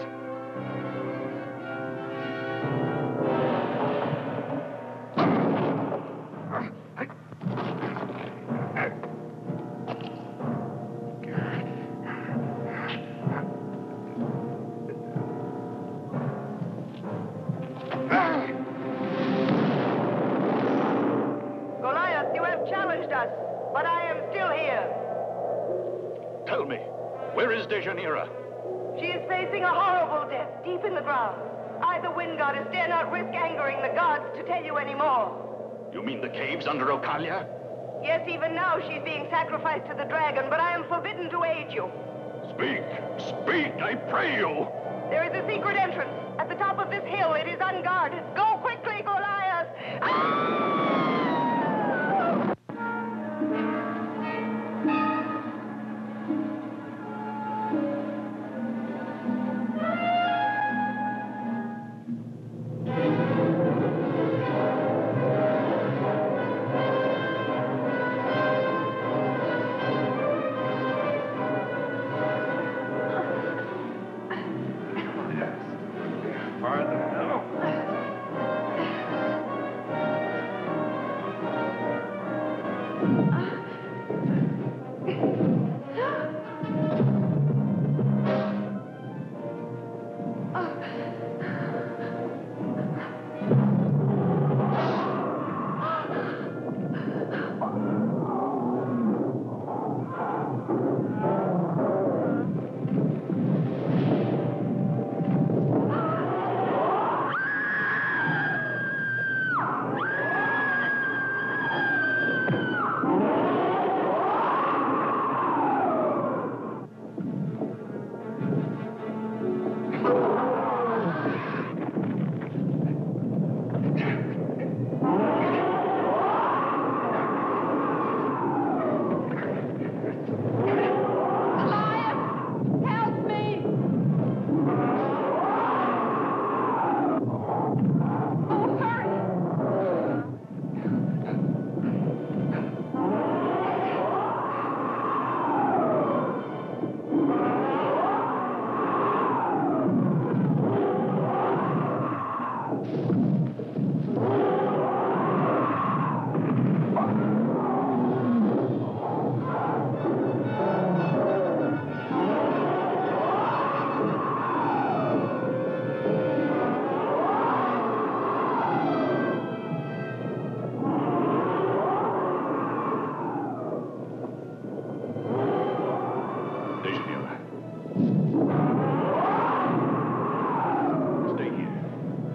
Goliath, you have challenged us, but I am still here. Tell me, where is Dejanira? She is facing a horrible death deep in the ground. I, the wind goddess, dare not risk angering the gods to tell you any more. You mean the caves under Ocalia? Yes, even now she's being sacrificed to the dragon, but I am forbidden to aid you. Speak, speak, I pray you. There is a secret entrance. At the top of this hill, it is unguarded. Go quickly, Goliath!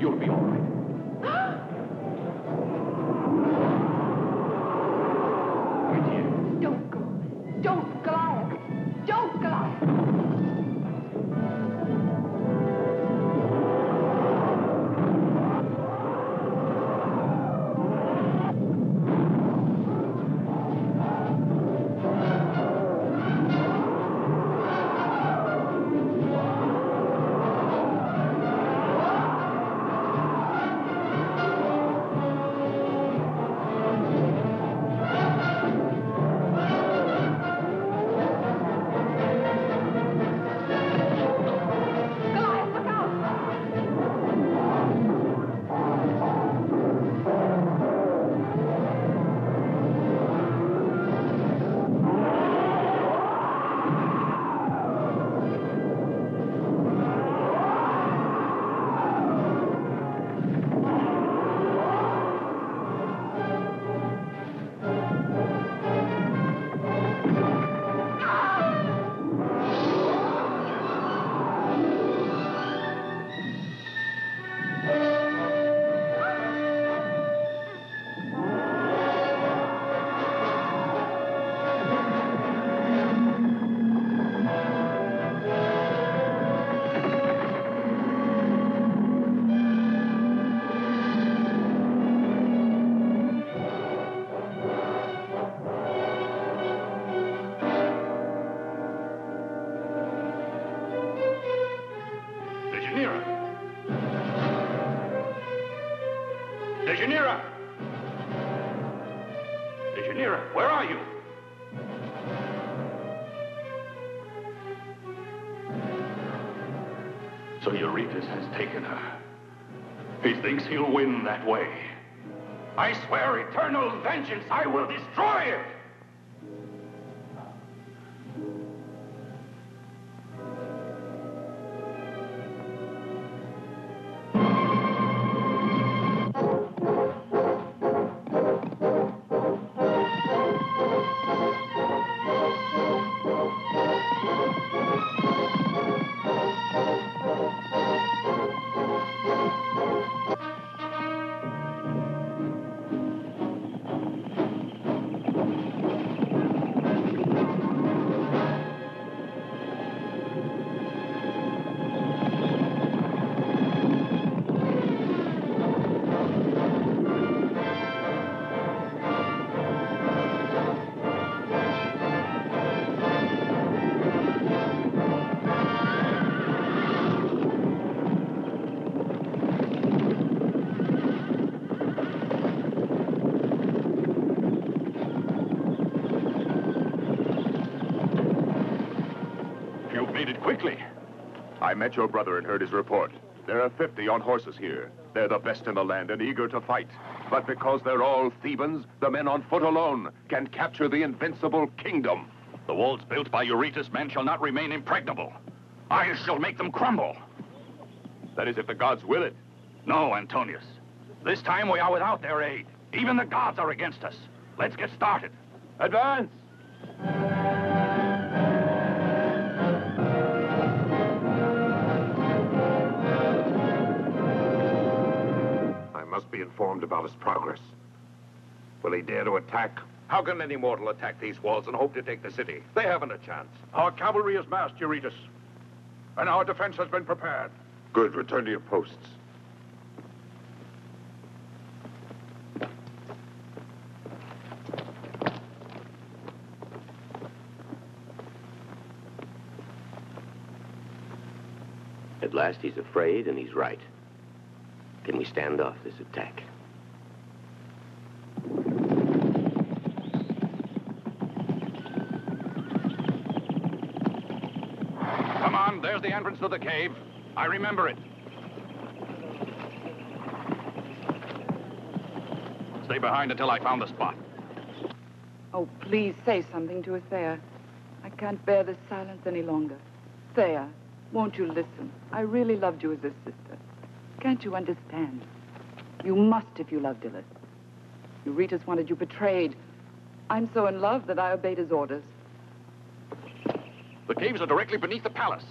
You'll be all right. Don't go. Don't, Goliath. Don't, Goliath. Dejanira, where are you? So Eurytus has taken her. He thinks he'll win that way. I swear eternal vengeance, I will destroy it! I met your brother and heard his report. There are 50 on horses here. They're the best in the land and eager to fight. But because they're all Thebans, the men on foot alone can capture the invincible kingdom. The walls built by Eurytus' men shall not remain impregnable. I shall make them crumble. That is, if the gods will it. No, Antonius. This time we are without their aid. Even the gods are against us. Let's get started. Advance! I must be informed about his progress. Will he dare to attack? How can any mortal attack these walls and hope to take the city? They haven't a chance. Our cavalry is massed, Eurytus. And our defense has been prepared. Good. Return to your posts. At last he's afraid, and he's right. Can we stand off this attack? Come on, there's the entrance to the cave. I remember it. Stay behind until I found the spot. Oh, please say something to us, Thea. I can't bear this silence any longer. Thea, won't you listen? I really loved you as a sister. Can't you understand? You must if you loved Illis. Eurytus wanted you betrayed. I'm so in love that I obeyed his orders. The caves are directly beneath the palace.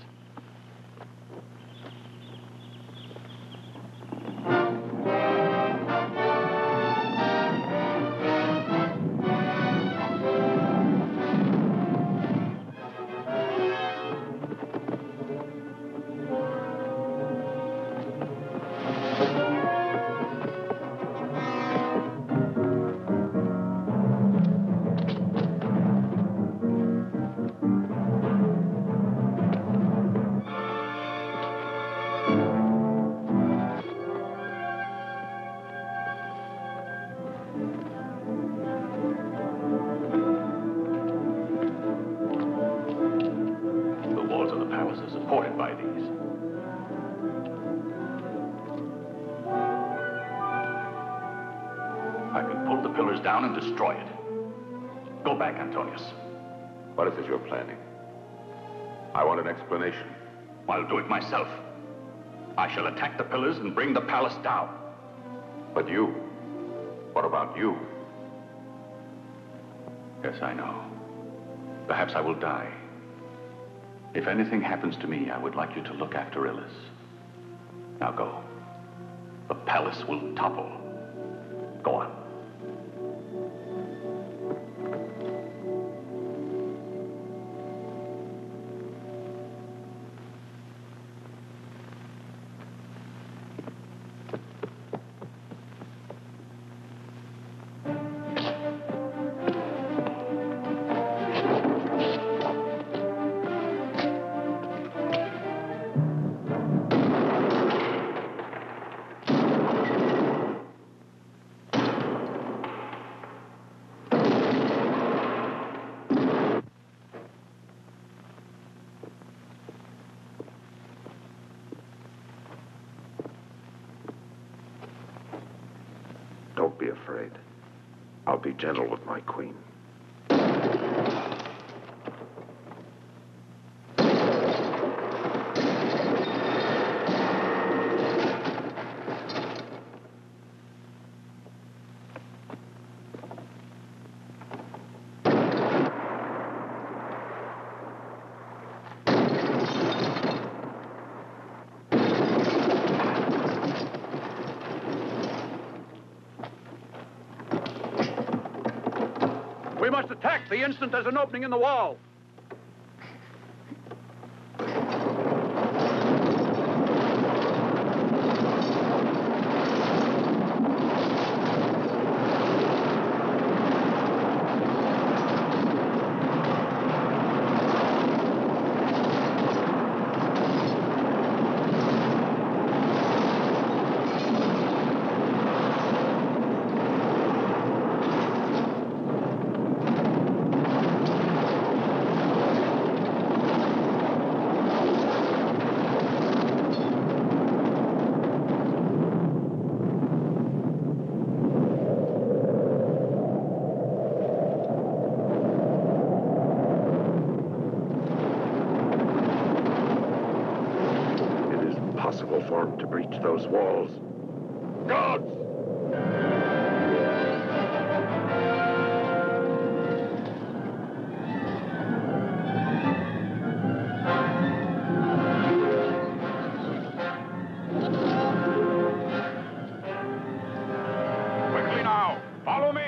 pull the pillars down and destroy it. Go back, Antonius. What is it you're planning? I want an explanation. I'll do it myself. I shall attack the pillars and bring the palace down. But you? What about you? Yes, I know. Perhaps I will die. If anything happens to me, I would like you to look after Illis. Now go. The palace will topple. Go on. Don't be afraid. I'll be gentle with my queen. We must attack the instant there's an opening in the wall. For him to breach those walls. Gods! Quickly now, follow me!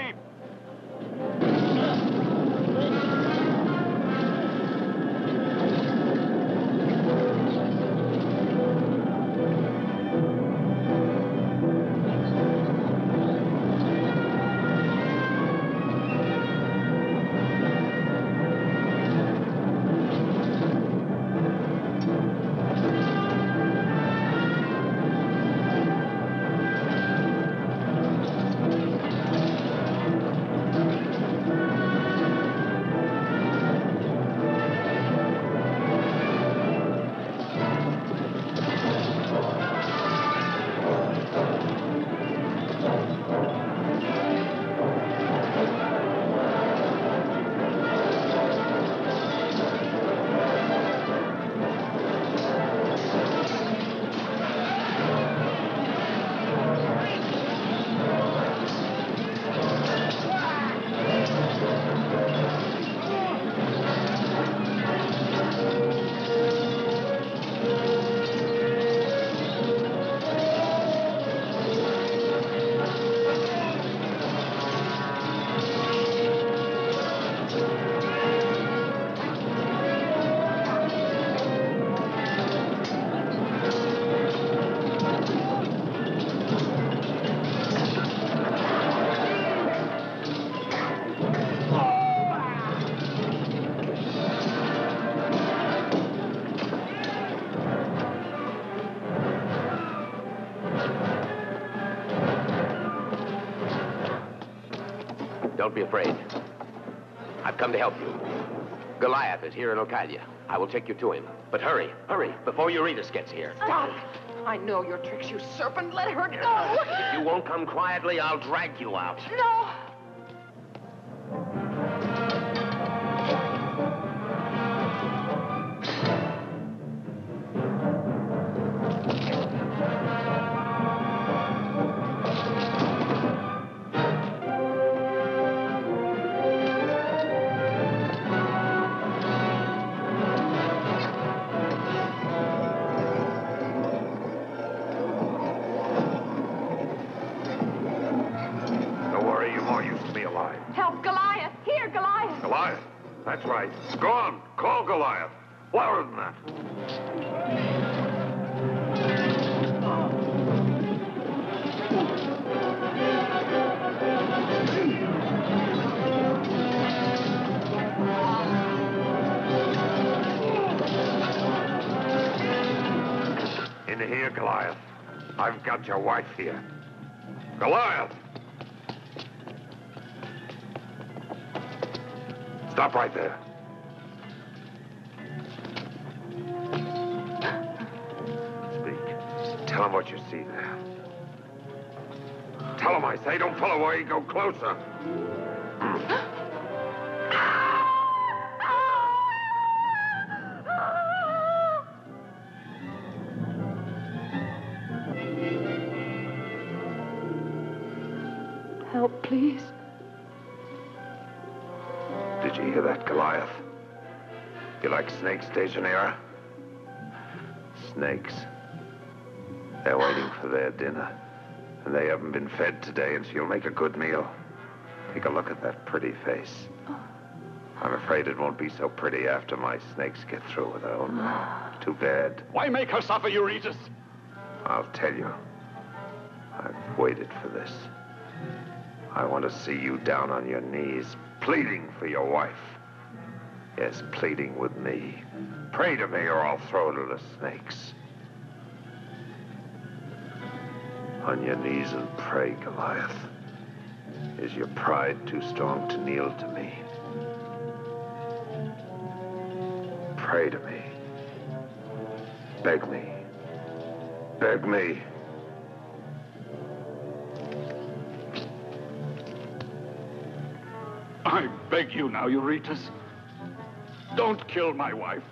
Don't be afraid. I've come to help you. Goliath is here in Ocaliah. I will take you to him. But hurry, hurry, before Eurytus gets here. Stop! I know your tricks, you serpent. Let her go. If you won't come quietly, I'll drag you out. No! way. Help, Goliath! Here, Goliath! Goliath? That's right. Go on. Call Goliath. Louder than that. In here, Goliath. I've got your wife here. Goliath! Stop right there. Speak. Tell him what you see there. Tell him, I say, don't pull away. Go closer. Help, please. Did you hear that, Goliath? You like snakes, Dejanira? Snakes. They're waiting for their dinner. And they haven't been fed today, and she'll make a good meal. Take a look at that pretty face. I'm afraid it won't be so pretty after my snakes get through with her own meal. Too bad. Why make her suffer, Eurytus? I'll tell you. I've waited for this. I want to see you down on your knees, pleading for your wife. Yes, pleading with me. Pray to me or I'll throw her to the snakes. On your knees and pray, Goliath. Is your pride too strong to kneel to me? Pray to me. Beg me. Beg me. I beg you now, Eurytus. Don't kill my wife.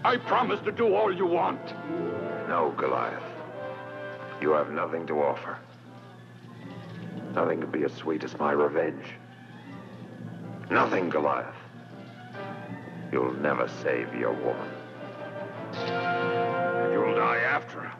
I promise to do all you want. No, Goliath. You have nothing to offer. Nothing can be as sweet as my revenge. Nothing, Goliath. You'll never save your woman. And you'll die after her.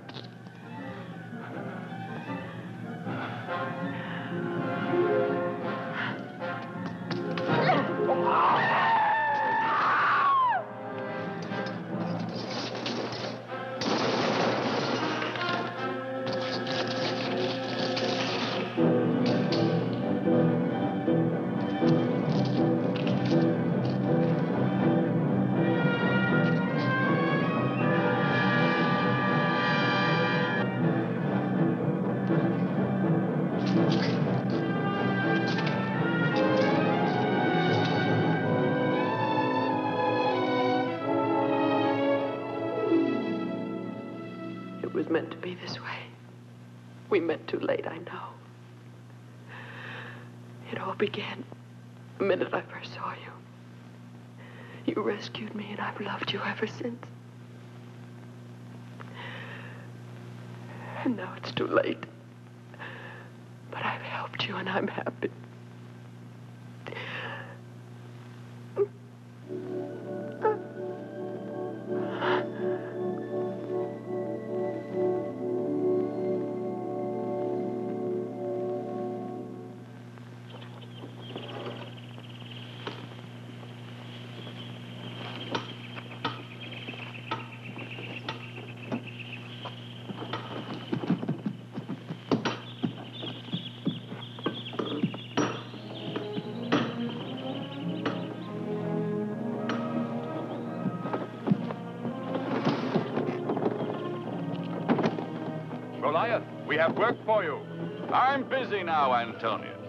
It was meant to be this way. We met too late, I know. It all began the minute I first saw you. You rescued me, and I've loved you ever since. And now it's too late. But I've helped you, and I'm happy. Goliath, we have work for you. I'm busy now, Antonius.